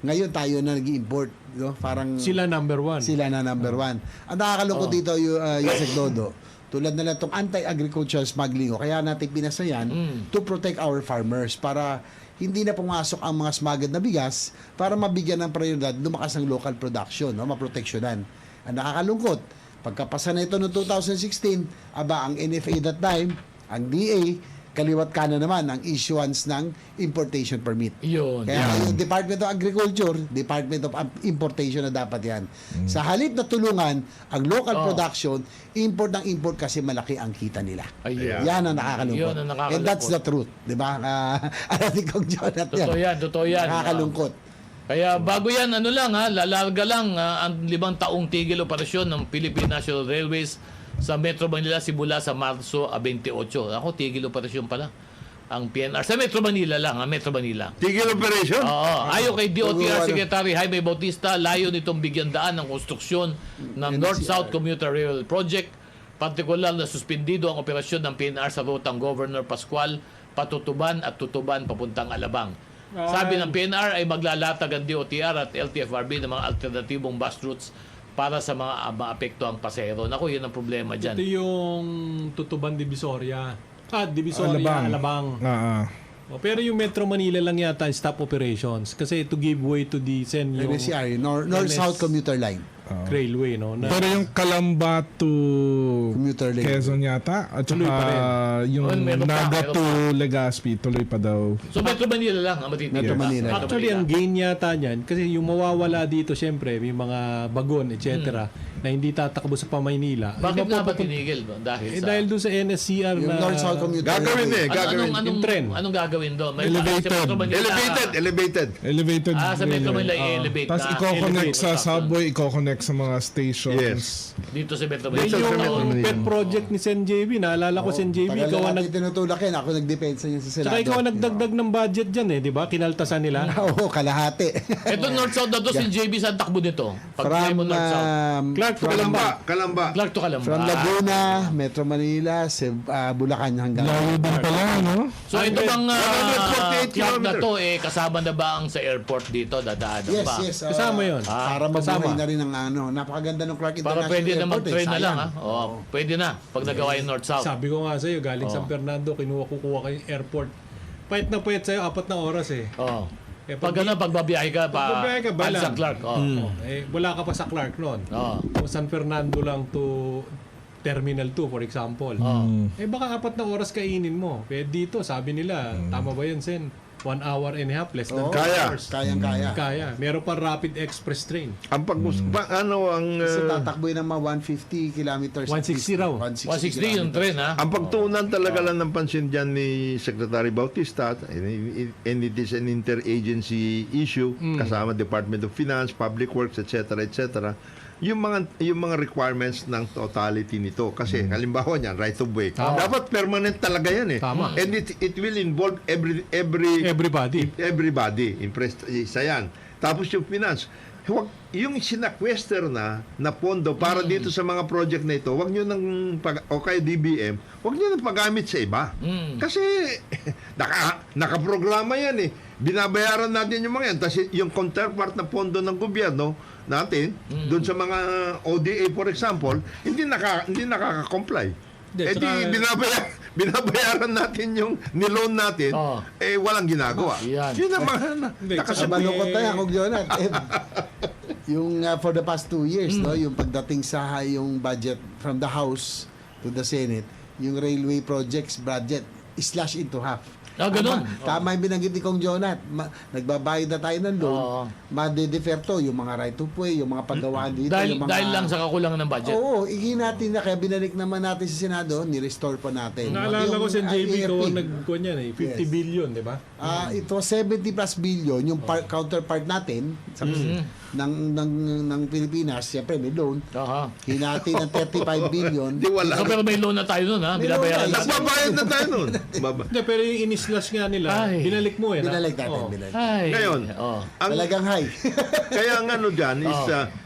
Ngayon tayo na nag-import, no? Parang Sila number one. sila na number one. Ang nakakalungkot dito Yusek Dodo, tulad na lang itong anti-agricultural smuggling, kaya natin pinasa yan to protect our farmers para hindi na pumasok ang mga smuggled na bigas para mabigyan ng prioridad, lumakas ang local production, no? Maproteksyonan. Ang nakakalungkot, pagkapasa na ito noong 2016, ang NFA that time, ang DA, kaliwat kanan naman ang issuance ng importation permit. Yun. Kaya yung Department of Agriculture, Department of Importation na dapat yan. Sa halip na tulungan ang local production, import ng import kasi malaki ang kita nila. Ayun. Yan ang nakakalungkot. Yun ang nakakalungkot. And that's the truth. Di ba? Ating kong Jonathan. Totoo yan. Nakakalungkot. Kaya bago yan, lalarga lang ang 5 taong tigil operasyon ng Philippine National Railways sa Metro Manila simula sa Marso 28. Ako, tigil operasyon pala. Ang PNR. Sa Metro Manila lang, Metro Manila. Tigil operation? Oo. Ayon kay DOTR Secretary Jaime Bautista, layo nitong bigyan daan ng konstruksyon ng North-South Commuter Rail Project Partikular na suspendido ang operasyon ng PNR sa rutang Governor Pascual, Patutuban at Tutuban papuntang Alabang. Sabi ng PNR ay maglalatag ang DOTR at LTFRB ng mga alternatibong bus routes para sa mga maapektuang pasahero. Naku, yun ang problema dyan. Ito yung Tutuban Divisoria. Divisoria, Alabang. Pero yung Metro Manila lang yata ang stop operations kasi to give way to the yung NSCR, North-South Commuter Line. Railway, no? Na, Pero yung Calamba to Commuter lane. Quezon yata, at Tuloy pa rin. saka yung Meron pa, Naga meron to Legazpi, tuloy pa daw. So Metro Manila lang ang matitira. Metro Manila. Actually, ang gain yata niyan, kasi yung mawawala dito, syempre, may mga bagon, etc., na hindi tatakbo sa Pamaynila. Bakit Yung nga ba mapapapun- tinigil? Dahil sa... dahil doon sa NSCR Yung na... North-South Commuter Gagawin Line. eh. Yung tren. Anong gagawin doon? May Elevated. sa Metro Manila. Elevated. Elevated. Sa Metro yun Manila, eh. i-elevate Tapos na. i-connect sa Elevate. subway, i-connect sa mga stations. Yes. Dito sa Metro Then Manila. yung pet project ni Sen JB, naalala ko Sen JB, Tagal ikaw na ang natin tinutulak yan. Ako nagdepensa niya sa Senado. Tsaka ikaw ang nagdagdag ng budget dyan di ba? Kinaltasan nila. Oo, kalahati. Ito North-South na to, si JB saan takbo nito? Pag tayo mo From, North-South. Clark to Kalamba. Clark to Calamba. from Laguna, Metro Manila, Bulacan hanggang... Layo din pala, no? So ito bang 148 Clark na kilometers. to, kasama na ba ang sa airport dito? Dadaan Yes, ba? yes. Kasama yun. Para kasama. mabuhay na rin ang napakaganda ng Clark Para International pwede na Airport. mag-train na lang. Sayang. Pwede na. Pag nagawa yung North-South. Sabi ko nga sa'yo, galing San Fernando, kukuha kayo airport. Pahit na pahit sa'yo, 4 na oras eh. Oh. Eh, Pag ano, pagbabiyahe ka pa. Pagbabiyahe ka ba pa sa lang? Clark. Wala ka pa sa Clark noon. O San Fernando lang to Terminal 2, for example. Baka 4 na oras kainin mo. Kaya dito, sabi nila, tama ba yun, Sen? 1 hour and a half, less than 2 Kaya. hours. Kayang-kaya. Kaya. Meron pa rapid express train. Ang Kasi tatakboy ng mga 150 kilometers. 160 raw. 160 yung train, ha? ang pagtuunan talaga lang ng pansin dyan ni Secretary Bautista, and it is an interagency issue, kasama Department of Finance, Public Works, etc., etc., yung mga requirements ng totality nito. Kasi, halimbawa niyan, right of way. Dapat permanent talaga yan eh. Tama. And it will involve Everybody. everybody. Isa yan. Tapos yung finance. Yung sinakwester na pondo para dito sa mga project na ito, wag nyo nang o kay DBM, wag nyo nang paggamit sa iba. Kasi nakaprograma yan eh. Binabayaran natin yung mga yan. Tapos yung counterpart na pondo ng gobyerno natin, doon sa mga ODA for example, hindi nakaka-comply. Binabayaran natin yung niloan natin, walang ginagawa. Yan. Yun ang mga Sa malungkot na yan, Kung Jonat. Yung for the past 2 years, no, yung pagdating sa yung budget from the House to the Senate, yung railway projects budget slash into half. Ganun. Tama yung binanggit ni Kong Jonat. Nagbabayad na tayo ng loan. Made-defer to yung mga right of way, yung mga paggawaan dito. Dahil, yung mga, dahil lang sa kakulangan ng budget. Oo, natin na. Kaya binalik naman natin sa Senado, ni-restore pa natin. Naalala ko Yung, Sen JB, ikaw AFP. ang nagkuhan yan 50 Yes. billion, di ba? Ito 70 plus billion yung counterpart natin sa ng Pilipinas, siyempre may loan. Hinati ng 35 billion. Di wala. So, pero may loan na tayo nun, ha? May Binabayaran loan na. na. Nagbabayad na tayo nun. Hindi, pero yung in-slash nga nila, Ay. binalik mo eh. Binalik natin. Oo. Binalik. Ay. Ngayon, ang, Talagang high. kaya ang ano dyan is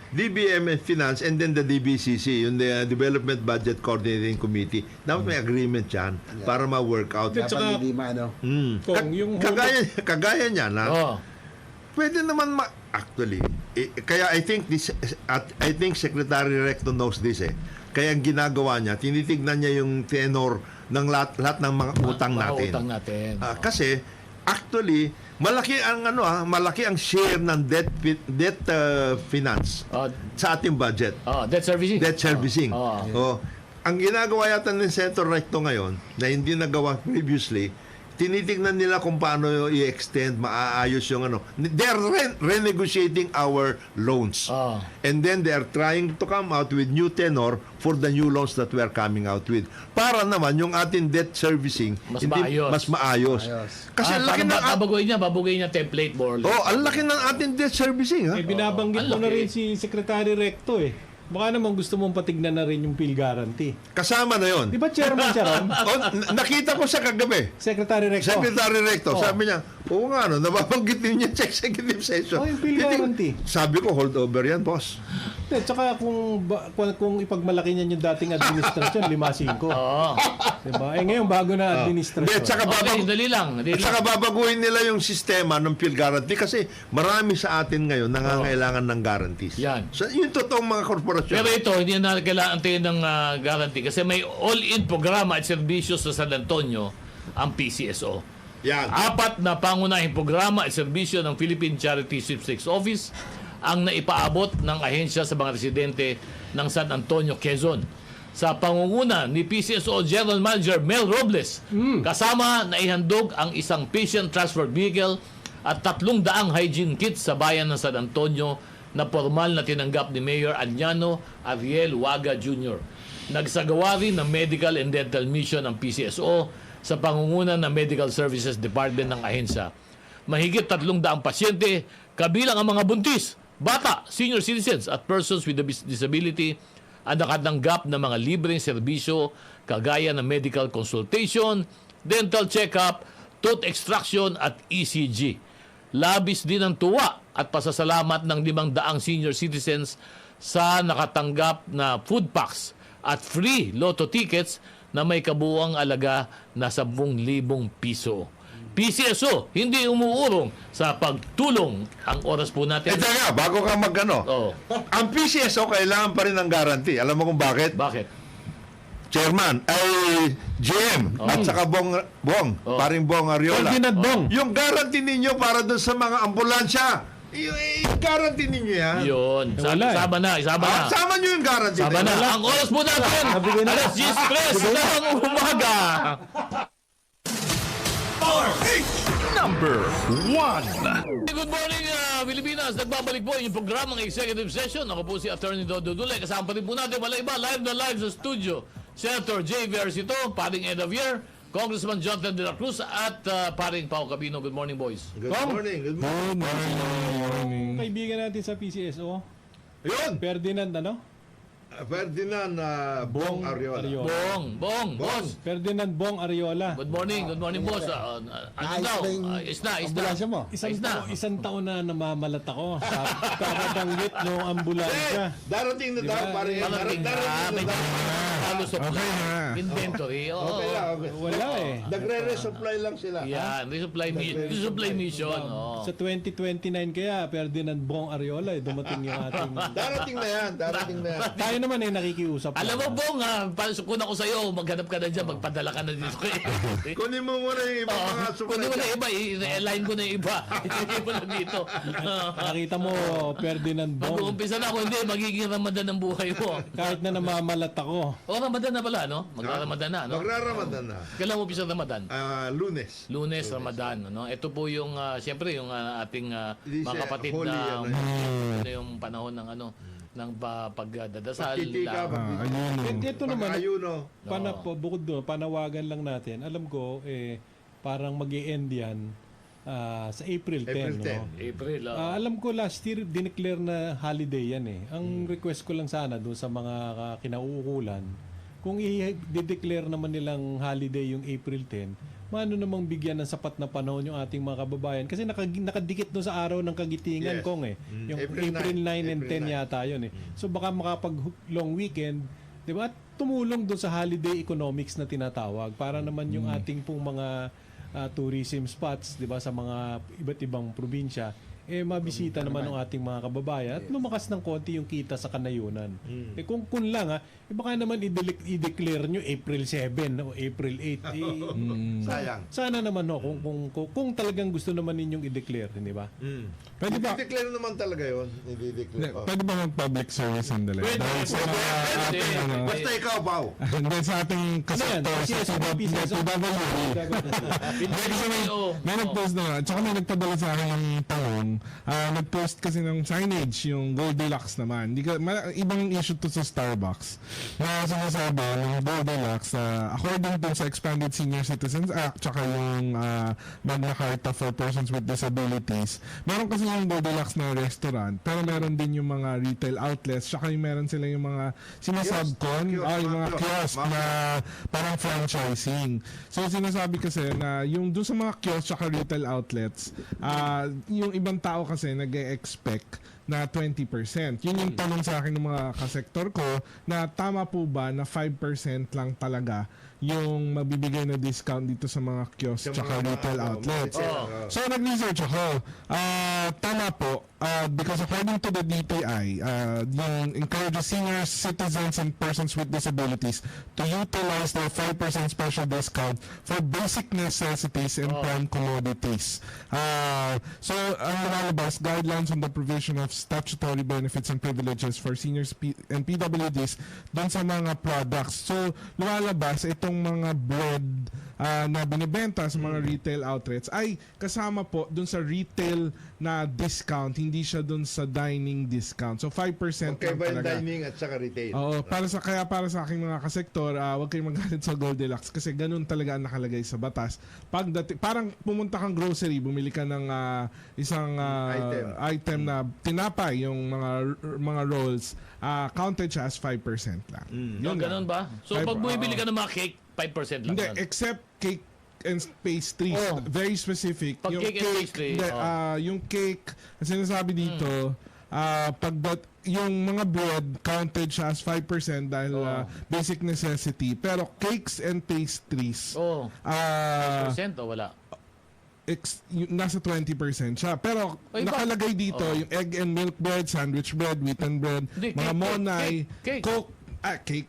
DBM and Finance and then the DBCC, yung the Development Budget Coordinating Committee. Dapat may agreement dyan para ma-work out. At saka, Dapat hindi maano. Kung yung Kagaya niya na, pwede naman actually, kaya I think Secretary Recto knows this eh. Kaya ang ginagawa niya, tinitignan niya yung tenor ng lahat ng mga utang Mga natin. utang natin. Kasi actually malaki ang share ng debt finance sa ating budget. Debt servicing. Debt servicing. Oo. Ang ginagawa yata ng Senator Recto ngayon na hindi nagawa previously, tinitingnan nila kung paano i-extend, maaayos yung ano. They're renegotiating our loans. And then they're trying to come out with new tenor for the new loans that we're coming out with. Para naman yung ating debt servicing mas maayos. Kasi ang laki ng babaguhin niya template more. ang laki ng ating debt servicing, ha? binabanggit mo ang na laki. rin si Secretary Recto eh. Baka naman gusto mong patignan na rin yung Phil guarantee. Kasama na 'yon. Di ba chairman siya ron? Nakita ko sa kagabi. Secretary Recto. Secretary Recto, sabi niya, Oo nga, no, nababanggit din niya sa executive session. Oh, yung field guarantee. Sabi ko, hold over yan, boss. Hindi, tsaka kung ipagmalaki niyan yung dating administrasyon, 5-5. Oo. Diba? Eh ngayon, bago na administrasyon. Hindi, tsaka Okay, dali lang. At saka babaguhin nila yung sistema ng field guarantee kasi marami sa atin ngayon nangangailangan ng guarantees. Yan. So, yung totoong mga korporasyon. Pero ito, hindi na kailangan tayo ng guarantee kasi may all-in programa at serbisyo sa San Antonio ang PCSO. Yan. 4 na pangunahing programa at serbisyo ng Philippine Charity Sweepstakes Office ang naipaabot ng ahensya sa mga residente ng San Antonio, Quezon. Sa pangunguna ni PCSO General Manager Mel Robles, kasama na ihandog ang isang patient transfer vehicle at 300 hygiene kits sa bayan ng San Antonio na formal na tinanggap ni Mayor Añano Ariel Waga Jr. Nagsagawa rin ng medical and dental mission ng PCSO sa pangunguna ng Medical Services Department ng ahensya. Mahigit 300 pasyente, kabilang ang mga buntis, bata, senior citizens at persons with disability ang nakatanggap ng mga libreng serbisyo kagaya ng medical consultation, dental check-up, tooth extraction at ECG. Labis din ang tuwa at pasasalamat ng 500 senior citizens sa nakatanggap na food packs at free lotto tickets na may kabuuang alaga na 10,000 piso. PCSO, hindi umuurong sa pagtulong. Ang oras po natin. Teka, bago ka magano. Oo. Ang PCSO kailangan pa rin ng guarantee. Alam mo kung bakit? Bakit? Chairman, ay GM, at saka Bong, paring Bong Ariola. Ferdinand Bong. Yung guarantee ninyo para doon sa mga ambulansya, yung guarantee ninyo yan. Yun. Wala eh. Isama na. Sama nyo yung guarantee Sama ninyo. na. Ang oras po natin. Nabigay na. Alas 10:03 ng umaga. Number 1. Good morning, Pilipinas. Nagbabalik po yung programang executive session. Ako po si Attorney Dodo Dulay. Kasama pa rin po natin wala iba. Live na live sa studio. Senator J. Versito, paring end of year. Congressman Jonathan De La Cruz at paring Pao Cabino. Good morning, boys. Good morning. Good morning. Kaibigan natin sa PCSO, Yun, Ferdinand, Ferdinand Bong Ariola. Bong, boss. Ferdinand Bong Ariola. Good morning, boss. Ano Ayos daw? ba yung Ayos na. ambulansya mo? Isang taon na namamalat ako. Kakabanggit ng ambulansya. Darating na daw, pare. Parating na. May halos of inventory. Okay lang, okay. Wala eh. Nagre-resupply lang sila. Yan, resupply mission. Oh. Sa 2029 kaya, Ferdinand Bong Ariola, dumating yung ating... Darating na yan. Tayo naman eh, nakikiusap. Alam mo, Bong, pasukun ako sa'yo. Maghanap ka na dyan. Magpadala ka na dito. Kunin mo muna yung ibang mga Kunin mo na yung iba. I-align ko na yung iba. Hindi mo na dito. Nakita mo, Ferdinand Bong. Mag-uumpisa na ako. Hindi, magiging Ramadan ang buhay mo. Kahit na namamalat ako. Ramadan na pala, no? Magra-Ramadan na, no? Magraramadan na. Kailan mo umpisa Ramadan? Lunes. Lunes, Ramadan, no? Ito po yung siyempre yung ating Hindi mga siya kapatid holy, na ano ito yung panahon ng ng pagdadasal. Pagtitika, Ito naman, ayuno. bukod doon, panawagan lang natin. Alam ko, parang mag-i-end yan sa April 10. April 10. No? April, Alam ko last year, dineclare na holiday yan eh. Ang request ko lang sana doon sa mga kinauukulan, kung i-declare naman nilang holiday yung April 10, maano namang bigyan ng sapat na panahon yung ating mga kababayan kasi nakadikit doon sa araw ng kagitingan Yes. kong yung April 9 and 10 yata yun so baka makapag long weekend, di ba, tumulong doon sa holiday economics na tinatawag para naman yung ating pong mga tourism spots, di ba, sa mga iba't ibang probinsya mabisita naman ng ating mga kababayan at lumakas ng konti yung kita sa kanayunan. Kung lang baka naman i-declare nyo April 7 o April 8. Sayang. Sana naman kung talagang gusto naman ninyong i-declare, di ba? Pwede ba? I-declare naman talaga yun. Hindi, pwede ba mag-public service sandali? Pwede. Dahil sa mga ating, Basta ikaw, Pao. dahil sa ating kasaktor sa PWD. May nag-post na, tsaka may nagpadala sa akin ng tanong, nag-post kasi ng signage, yung Goldilocks naman. Ibang issue to sa Starbucks. Na sinasabi ng Goldilocks, according to sa Expanded Senior Citizens Act, tsaka yung Magna Carta for Persons with Disabilities, meron kasi yung Goldilocks na restaurant, pero meron din yung mga retail outlets, tsaka yung meron sila yung mga sinasabcon, yung mga kiosk na parang franchising. So sinasabi kasi na yung doon sa mga kiosk tsaka retail outlets, yung ibang tao kasi nag-expect na 20%. Yun yung tanong sa akin ng mga kasektor ko na tama po ba na 5% lang talaga yung mabibigay na discount dito sa mga kiosk tsaka retail outlets. So nag-research ako. Tama po. Because according to the DTI, yung encourages senior citizens and persons with disabilities to utilize their 5% special discount for basic necessities and prime commodities. So, ang lumalabas, guidelines on the provision of statutory benefits and privileges for seniors and PWDs doon sa mga products. So, lumalabas itong mga bread na binibenta sa mga retail outlets ay kasama po doon sa retail na discount, hindi siya doon sa dining discount. So 5% Okay lang ba yung talaga. dining at saka retail? Oo, para sa aking mga kasektor, huwag kayong magalit sa Goldilocks kasi ganun talaga ang nakalagay sa batas. Parang pumunta kang grocery, bumili ka ng isang item na tinapay, yung mga rolls, counted siya as 5% lang. Yun, ganun ba? So, pag bumibili ka ng mga cake, 5% lang Hindi, yun. except cake and pastries. Oh. Very specific. Pag yung cake and pastry, hindi, yung cake, ang sinasabi dito, yung mga bread counted siya as 5% dahil basic necessity. Pero cakes and pastries, Oh, 5% o wala? nasa 20% siya. Pero Ay, ba- nakalagay dito yung egg and milk bread, sandwich bread, wheaten bread, Hindi, mga cake, monay, cake.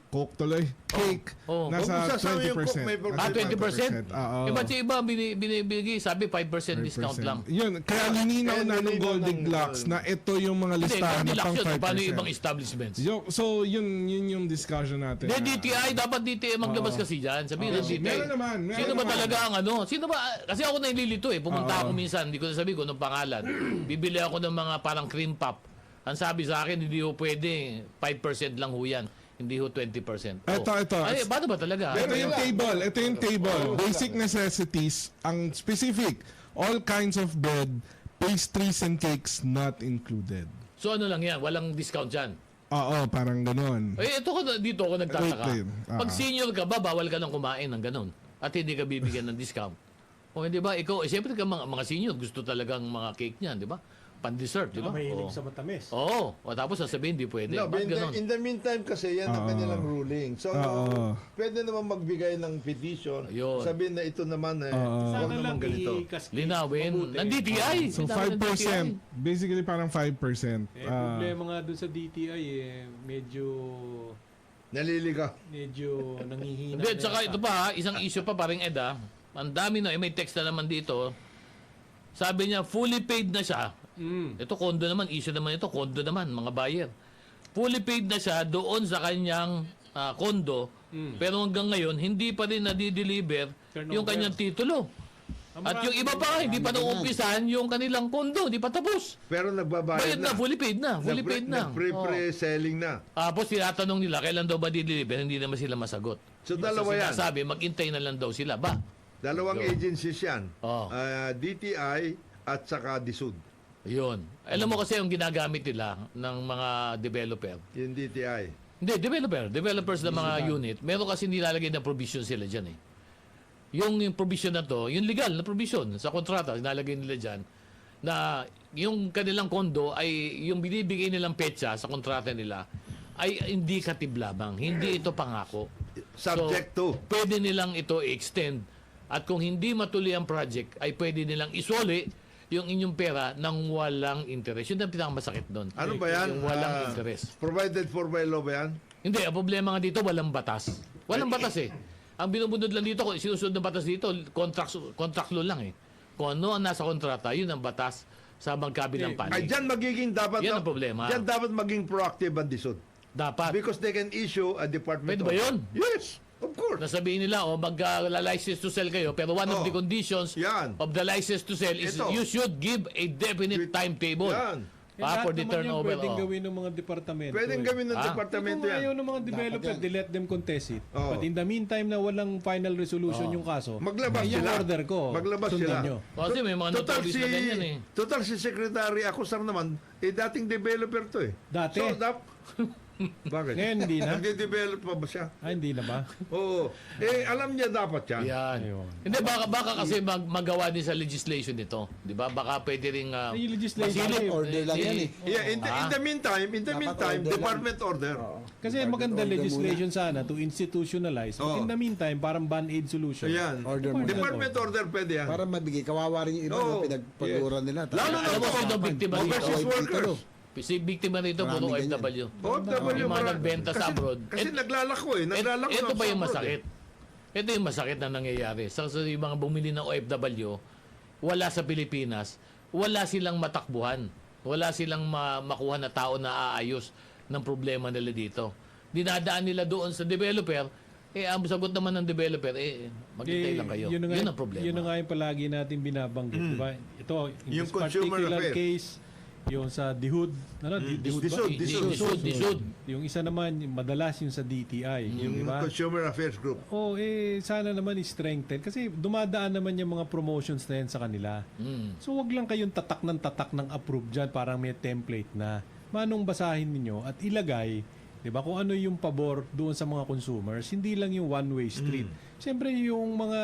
Coke tuloy. Cake, Oh. nasa Kung sasama yung Coke, 20%. may Nasa 20%? Oo. Iba sa iba, binibigay, sabi 5% discount lang. Yun, kaya lininaw na ng Goldilocks na ito yung mga Hindi, listahan na Goldilocks pang yun. 5%. Paano yung ibang establishments? So, yun yung discussion natin. Hindi, DTI, dapat DTI maglabas kasi dyan. Sabihin ng DTI. Meron naman. Sino ba talaga ang ano? Sino ba? Kasi ako nililito eh. Pumunta ako minsan, hindi ko nasabi ko anong pangalan. Bibili ako ng mga parang cream puff. Ang sabi sa akin, hindi ho pwede. 5% lang ho yan. Hindi ho 20%. Ito. Ay, paano ba talaga? Ito yung table. Basic necessities, ang specific. All kinds of bread, pastries and cakes not included. So ano lang yan? Walang discount dyan. Oo, parang ganon. Eh, dito ako nagtataka. Wait. Pag senior ka ba, bawal ka nang kumain ng ganun. At hindi ka bibigyan ng discount. O hindi ba, ikaw, siyempre ka mga senior, gusto talagang mga cake niyan, di ba? Pan-dessert, di ba? Mahilig Oo. sa matamis. Oo. O tapos sasabihin, hindi pwede. No, Ba't ganun? in the meantime kasi yan ang kanilang ruling. So, Oo. pwede naman magbigay ng petition. Ayun. Sabihin na ito naman huwag Sana naman lang ganito. Linawin. Ng DTI. So, Linawin ng 5%. Basically, parang 5%. Problema nga doon sa DTI medyo nangihina. Hindi, na tsaka yata. ito pa, isang issue pa paring Eda. Ang dami na, may text na naman dito. Sabi niya, fully paid na siya. Ito, condo naman. Issue naman ito, condo naman, mga buyer. Fully paid na siya doon sa kanyang condo. Pero hanggang ngayon, hindi pa rin nadideliver yung Turnover. kanyang titulo. At yung iba pa, hindi pa naumpisahan yung kanilang condo. Hindi pa tapos. Pero nagbabayad Bayad na, fully paid na. Fully paid na. Pre-selling na. Tapos tinatanong nila, kailan daw ba dideliver? Hindi naman sila masagot. So, dalawa yan. Sinasabi, maghintay na lang daw sila. Ba? Dalawang agencies yan. Oo. DTI at saka DSUD. Yun. Alam mo kasi yung ginagamit nila ng mga developer. Yung DTI. Hindi, developers ng mga unit, meron kasi nilalagay na provision sila dyan eh. Yung provision na to, yung legal na provision sa kontrata, nilalagay nila dyan, na yung kanilang kondo ay yung binibigay nilang petsa sa kontrata nila ay indicative lamang. Hindi ito pangako. Subject to. Pwede nilang ito i-extend. At kung hindi matuloy ang project, ay pwede nilang isoli yung inyong pera nang walang interest. Yun ang pinakamasakit doon. Ano ba yan? Yung walang interest. Provided for by law ba yan? Hindi, ang problema nga dito, walang batas. Walang batas eh. Ang binubundod lang dito, sinusunod ng batas dito, contract law lang eh. Kung ano ang nasa kontrata, yun ang batas sa magkabilang Ay, panig. dyan magiging dapat Yan ang problema. Dyan dapat maging proactive ang DSUD. Dapat. Because they can issue a department Pwede ba order. yun? Yes. Of course. Nasabihin nila, mag-license to sell kayo, pero one of Oh. the conditions Yan. of the license to sell is Ito. you should give a definite timetable Yan. for the naman yan turnover. pwedeng oh. gawin ng mga departamento. Pwedeng gawin ng Ah. departamento Kung yan. ayaw ng mga developer, yan. they let them contest it. Oo. But in the meantime na walang final resolution yung kaso, Maglabas yung sila. order ko, Maglabas sundin sila. nyo. Kasi may mga notorious na ganyan eh. Total si Secretary Acosar naman, dating developer to eh. Dati? So, bakit? Ngayon hindi na. Nagde-develop pa ba siya? Hindi na ba? Oo. Alam niya dapat yan. Yan. Ayun. Hindi, baka kasi magawa din sa legislation nito. Di ba? Baka pwede rin Yung legislation, masilip. order lang yan eh. Yeah, in the meantime, Dapat order lang. department order. Kasi Order maganda muna. legislation sana to institutionalize. Oo. In the meantime, parang band-aid solution. Ayan. Order muna. Department order pwede yan. Para mabigay, kawawa rin yung iba Oo. na pinagpaguran nila. Lalo na Alam mo ito, sino ang biktima overseas dito? workers. Si biktima rito, puro Maraming ganyan. OFW. OFW, Yung mga marami. nagbenta sa abroad. Kasi naglalako eh. Naglalako Ito sa pa yung abroad masakit. Ito yung masakit na nangyayari. Sa yung mga bumili ng OFW, wala sa Pilipinas, wala silang matakbuhan. Wala silang makuha na tao na aayos ng problema nila dito. Dinadaan nila doon sa developer, ang sagot naman ng developer, maghintay lang kayo. Yun ang problema. Yun na nga yung palagi natin binabanggit, di ba? Ito, in Yung this consumer particular affairs. case, yung sa DHUD, DHUD ba? Disud. Yung isa naman, madalas yung sa DTI, Yung di ba? Consumer Affairs Group. Sana naman i-strengthen kasi dumadaan naman yung mga promotions na yan sa kanila. So wag lang kayong tatak ng approve dyan, parang may template na. Manong basahin ninyo at ilagay, 'di ba? Kung ano yung pabor doon sa mga consumers, hindi lang yung one-way street. Siyempre yung mga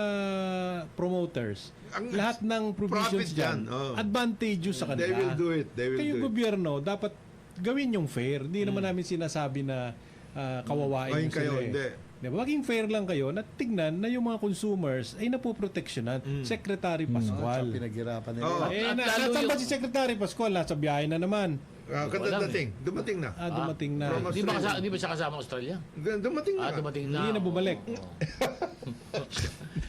promoters, lahat ng provisions profit dyan, dyan, advantageous sa kanila. They will do it. They will Kayong do it. gobyerno, dapat gawin yung fair. Hindi naman namin sinasabi na kawawain Ayun yung kayo, sila eh. hindi. Diba? Maging fair lang kayo na tignan na yung mga consumers ay napoproteksyonan. Secretary Pascual. Pinaghirapan nila. Oo. At lalo Nasaan ba yung- si Secretary Pascual? Nasa biyahe na naman. Kadadating. Dumating na. Dumating na. From Di ba, di ba siya kasama Australia? Dumating na. Dumating na. Hindi na bumalik.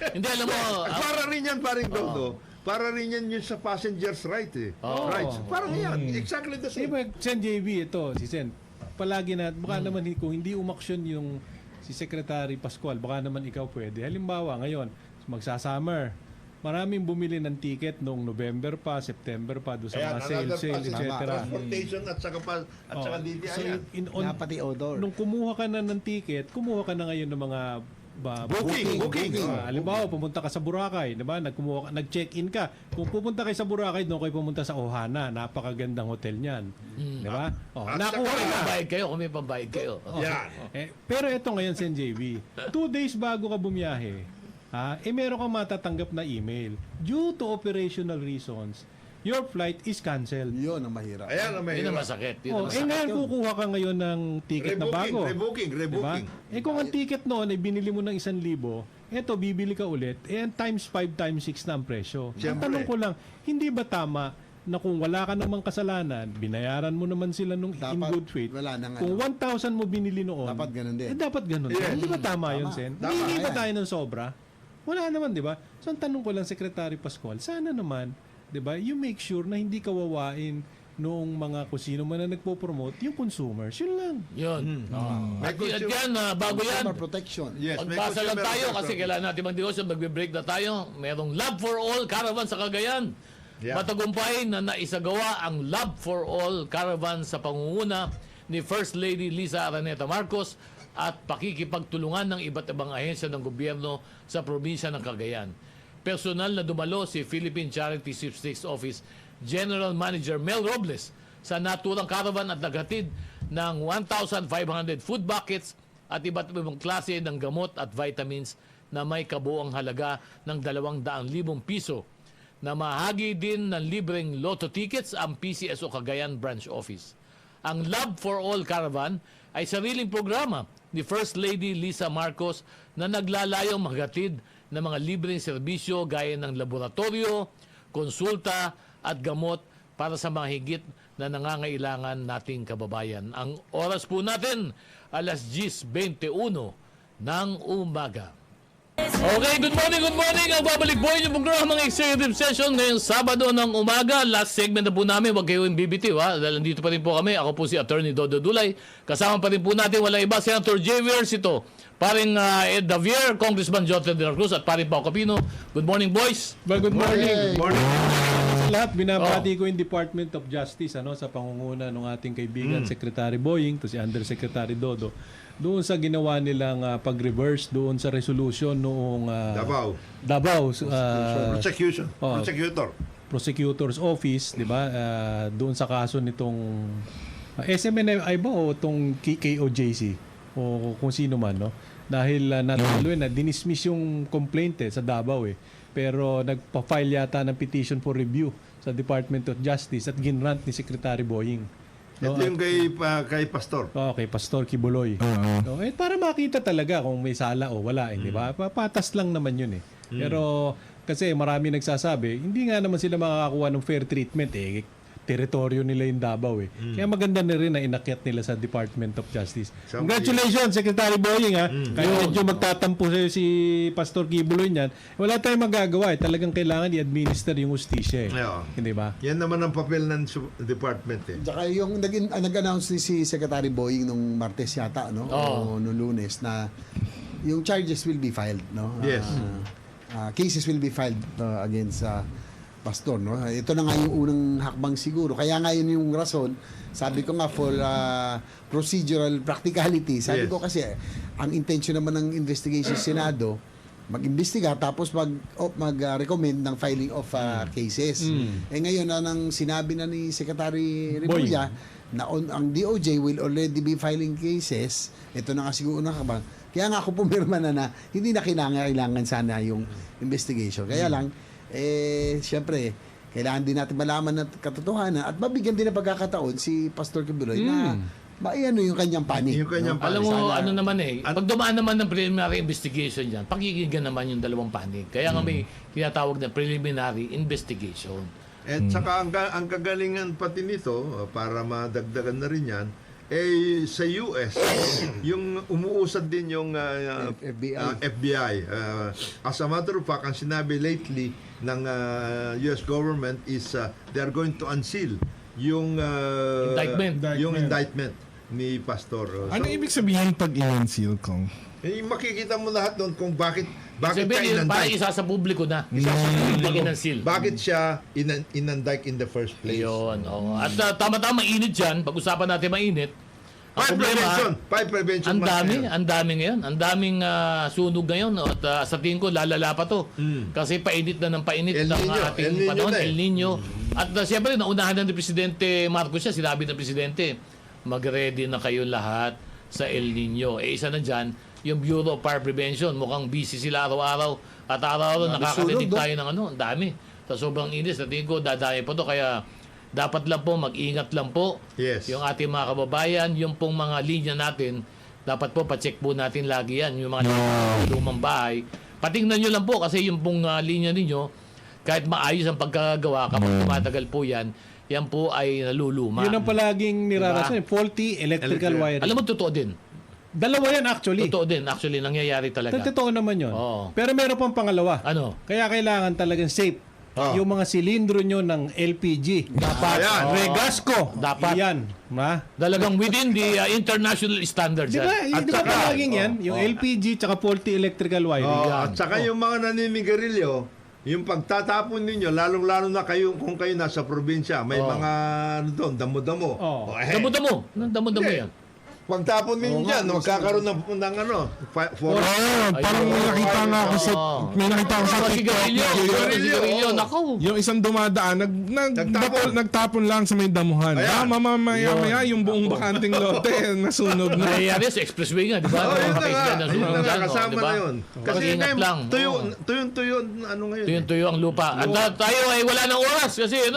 Hindi, alam mo, Para rin yan, paring Dodo. Para rin yan yung sa passengers right eh. Rights. Parang yan. Exactly the Di same. ba, Sen JB, ito, si Sen, palagi na, baka naman kung hindi umaksyon yung si Secretary Pascual, baka naman ikaw pwede. Halimbawa, ngayon, magsa-summer, maraming bumili ng ticket noong November pa, September pa, doon sa Ayan, mga another sale, passage. etc. Transportation at saka DTI So, yan. Pati odor. nung kumuha ka na ng ticket, kumuha ka na ngayon ng mga Booking. halimbawa, pumunta ka sa Boracay, 'di ba? Nag-check-in ka. Kung pupunta kayo sa Boracay, doon kayo pumunta sa Ohana, napakagandang hotel niyan. 'Di ba? At Nakuha saka- ka. pambayad kayo, kung may pambayad kayo. Yan. Pero ito ngayon, Sen JB, 2 days bago ka bumiyahe, meron kang matatanggap na email. Due to operational reasons, your flight is canceled. Yun ang mahirap. Ayan ang Yun ang mahirap. masakit. Yun ang masakit. Ngayon kukuha ka ngayon ng ticket na bago. Rebooking. Diba? Kung ang ticket noon ay binili mo ng 1,000, eto bibili ka ulit, times 5 times 6 na ang presyo. Ang Siyempre. tanong ko lang, hindi ba tama na kung wala ka namang kasalanan, binayaran mo naman sila nung in Dapat good faith. wala nang Kung 1,000 mo binili noon, Dapat ganun din. dapat ganun din. Yes. Hindi ba tama yun, Sen? Hindi ba yan. tayo ng sobra? Wala naman, di ba? So ang tanong ko lang, Secretary Pascual, sana naman, di ba, you make sure na hindi kawawain noong mga kung sino man na nagpo-promote, yung consumers. Yun lang. Yun. At yan, bago yan, Consumer protection. Yes, may magbasa lang consumer tayo affairs kasi group. kailangan natin mag-negosyo, magbe-break na tayo. Merong Love for All Caravan sa Cagayan. Yeah. Matagumpay na naisagawa ang Love for All Caravan sa pangunguna ni First Lady Lisa Araneta Marcos at pakikipagtulungan ng iba't ibang ahensya ng gobyerno sa probinsya ng Cagayan. Personal na dumalo si Philippine Charity Sweepstakes Office General Manager Mel Robles sa naturang caravan at naghatid ng 1,500 food buckets at iba't ibang klase ng gamot at vitamins na may kabuang halaga ng 200,000 piso na mahagi din ng libreng lotto tickets ang PCSO Cagayan Branch Office. Ang Love for All Caravan ay sariling programa ni First Lady Lisa Marcos na naglalayong maghatid ng mga libreng serbisyo gaya ng laboratorio, konsulta at gamot para sa mga higit na nangangailangan nating kababayan. Ang oras po natin, alas 10:21 ng umaga. Okay, good morning. Ang babalik po yung programa ng executive session ngayong Sabado ng umaga. Last segment na po namin, huwag kayong bibitiw ha. Dahil nandito pa rin po kami. Ako po si Attorney Dodo Dulay. Kasama pa rin po natin, wala iba, Senator J. Versito paring Ed Davier, Congressman Jotel de la Cruz, at paring Pao Capino. Good morning, boys. Well, good morning. Good morning. Sa lahat, binabati ko yung Department of Justice sa pangunguna ng ating kaibigan Secretary Boying, to si Undersecretary Dodo, doon sa ginawa nilang pag-reverse doon sa resolution noong Davao Prosecution. Oh. Prosecutor. Prosecutor's Office, di ba? Doon sa kaso nitong SMNI ba o itong KOJC o kung sino man, no? Dahil natalo na dinismiss yung complaint sa Davao Pero nagpa-file yata ng petition for review sa Department of Justice at ginrant ni Secretary Boying. Ito yung kay Pastor. Okay, Pastor Kibuloy. No, para makita talaga kung may sala o wala, di ba? Patas lang naman yun Pero kasi marami nagsasabi, hindi nga naman sila makakakuha ng fair treatment teritoryo nila yung Davao Kaya maganda na rin na inakyat nila sa Department of Justice. Congratulations, Secretary Boying Kaya medyo magtatampo sa'yo si Pastor Kibuloy niyan. Wala tayong magagawa Talagang kailangan i-administer yung justisya Hindi ba? Yan naman ang papel ng department Saka yung nag-announce ni si Secretary Boying nung Martes yata, no? O nung Lunes na yung charges will be filed, no? Yes. Cases will be filed against Pastor, no? Ito na nga yung unang hakbang siguro. Kaya nga yun yung rason. Sabi ko nga for procedural practicality. Sabi ko kasi ang intention naman ng investigation Senado mag-imbestiga tapos mag-recommend ng filing of cases. Ngayon nang sinabi na ni Secretary Remulla na ang DOJ will already be filing cases, ito na nga siguro unang hakbang. Kaya nga ako pumirma na hindi na kailangan sana yung investigation. Kaya lang siyempre, kailangan din natin malaman at katotohanan at mabigyan din ng pagkakataon si Pastor Kibuloy na maiano yung kanyang panig. Yung kanyang Alam mo, ano naman pag dumaan naman ng preliminary investigation dyan, pakikinggan naman yung dalawang panig. Kaya nga may tinatawag na preliminary investigation. At saka ang kagalingan pati nito, para madagdagan na rin yan, sa US, yung umuusad din yung FBI. As a matter of fact, ang sinabi lately ng US government is they are going to unseal yung indictment ni Pastor. Ano ibig sabihin pag in-unseal kong? Makikita mo lahat doon kung bakit Sabihin, para isa sa publiko na. Isa sa publiko inansil. Bakit siya inandict in the first place? Yun. At tama-tama mainit dyan. Pag-usapan natin mainit. Fire prevention. Ang dami ngayon. Ang daming sunog ngayon. At sa tingin ko, lalala pa to. Kasi painit na ng painit ng ating panahon. El Nino. At siyempre, naunahan ng Presidente Marcos siya. Sinabi ng Presidente, mag-ready na kayo lahat sa El Nino. Isa na dyan, yung Bureau of Fire Prevention. Mukhang busy sila araw-araw. At araw-araw nakakarinig tayo ng ang dami. Sa sobrang inis, sa tingin ko, dadami pa to. Kaya dapat lang po, mag-ingat lang po. Yes. Yung ating mga kababayan, yung pong mga linya natin, dapat po, pacheck po natin lagi yan. Yung mga lumang bahay. Patingnan nyo lang po kasi yung pong linya ninyo, kahit maayos ang pagkagawa, kapag tumatagal po yan po ay naluluma. Yun ang palaging nirarason. Faulty electrical wiring. Alam mo, totoo din. Dalawa yan actually. Totoo din. Actually, nangyayari talaga. Totoo naman yun. Oo. Pero meron pang pangalawa. Ano? Kaya kailangan talagang safe. Yung mga silindro nyo ng LPG. Dapat. Regasco. Dapat. Yan. Talagang within the international standards. Di ba? At Di ba saka, palaging yan? Yung LPG tsaka faulty electrical wiring. At saka yung mga naninigarilyo, yung pagtatapon ninyo, lalong-lalo na kayo kung kayo nasa probinsya, may mga doon, damo-damo. Damo-damo. Damo-damo yan. Pagtapon ninyo dyan, magkakaroon ng Parang may nakita nga ako sa TikTok. Sigarilyo. Nako. Yung isang dumadaan, nagtapon lang sa may damuhan. Mamaya yung buong bakanting lote nasunog na. Nangyayari sa expressway nga, di ba? Kasama na yun. Kasi tuyo, ano ngayon? Tuyo ang lupa. At tayo ay wala ng oras kasi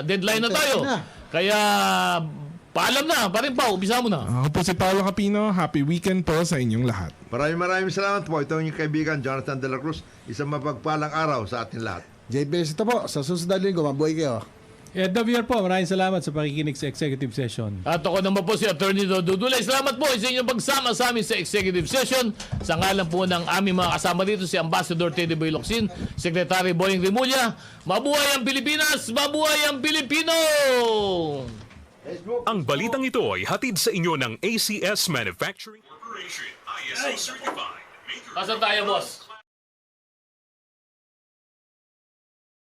deadline na tayo. Kaya paalam na, parin pa, umpisa mo na. Ako po si Paolo Capino. Happy weekend po sa inyong lahat. Maraming salamat po. Ito ang inyong kaibigan, Jonathan De La Cruz. Isang mapagpalang araw sa atin lahat. JBS ito po. Sa susunod na linggo, mabuhay kayo. Ed Davier po, maraming salamat sa pakikinig sa executive session. At ako naman po si Attorney Dodo Dulay. Salamat po sa inyong pagsama sa amin sa executive session. Sa ngalan po ng aming mga kasama dito, si Ambassador Teddy Boy Locsin, Secretary Boying Remulla. Mabuhay ang Pilipinas! Mabuhay ang Pilipino! Ang balitang ito ay hatid sa inyo ng ACS Manufacturing Corporation. Asan tayo, boss?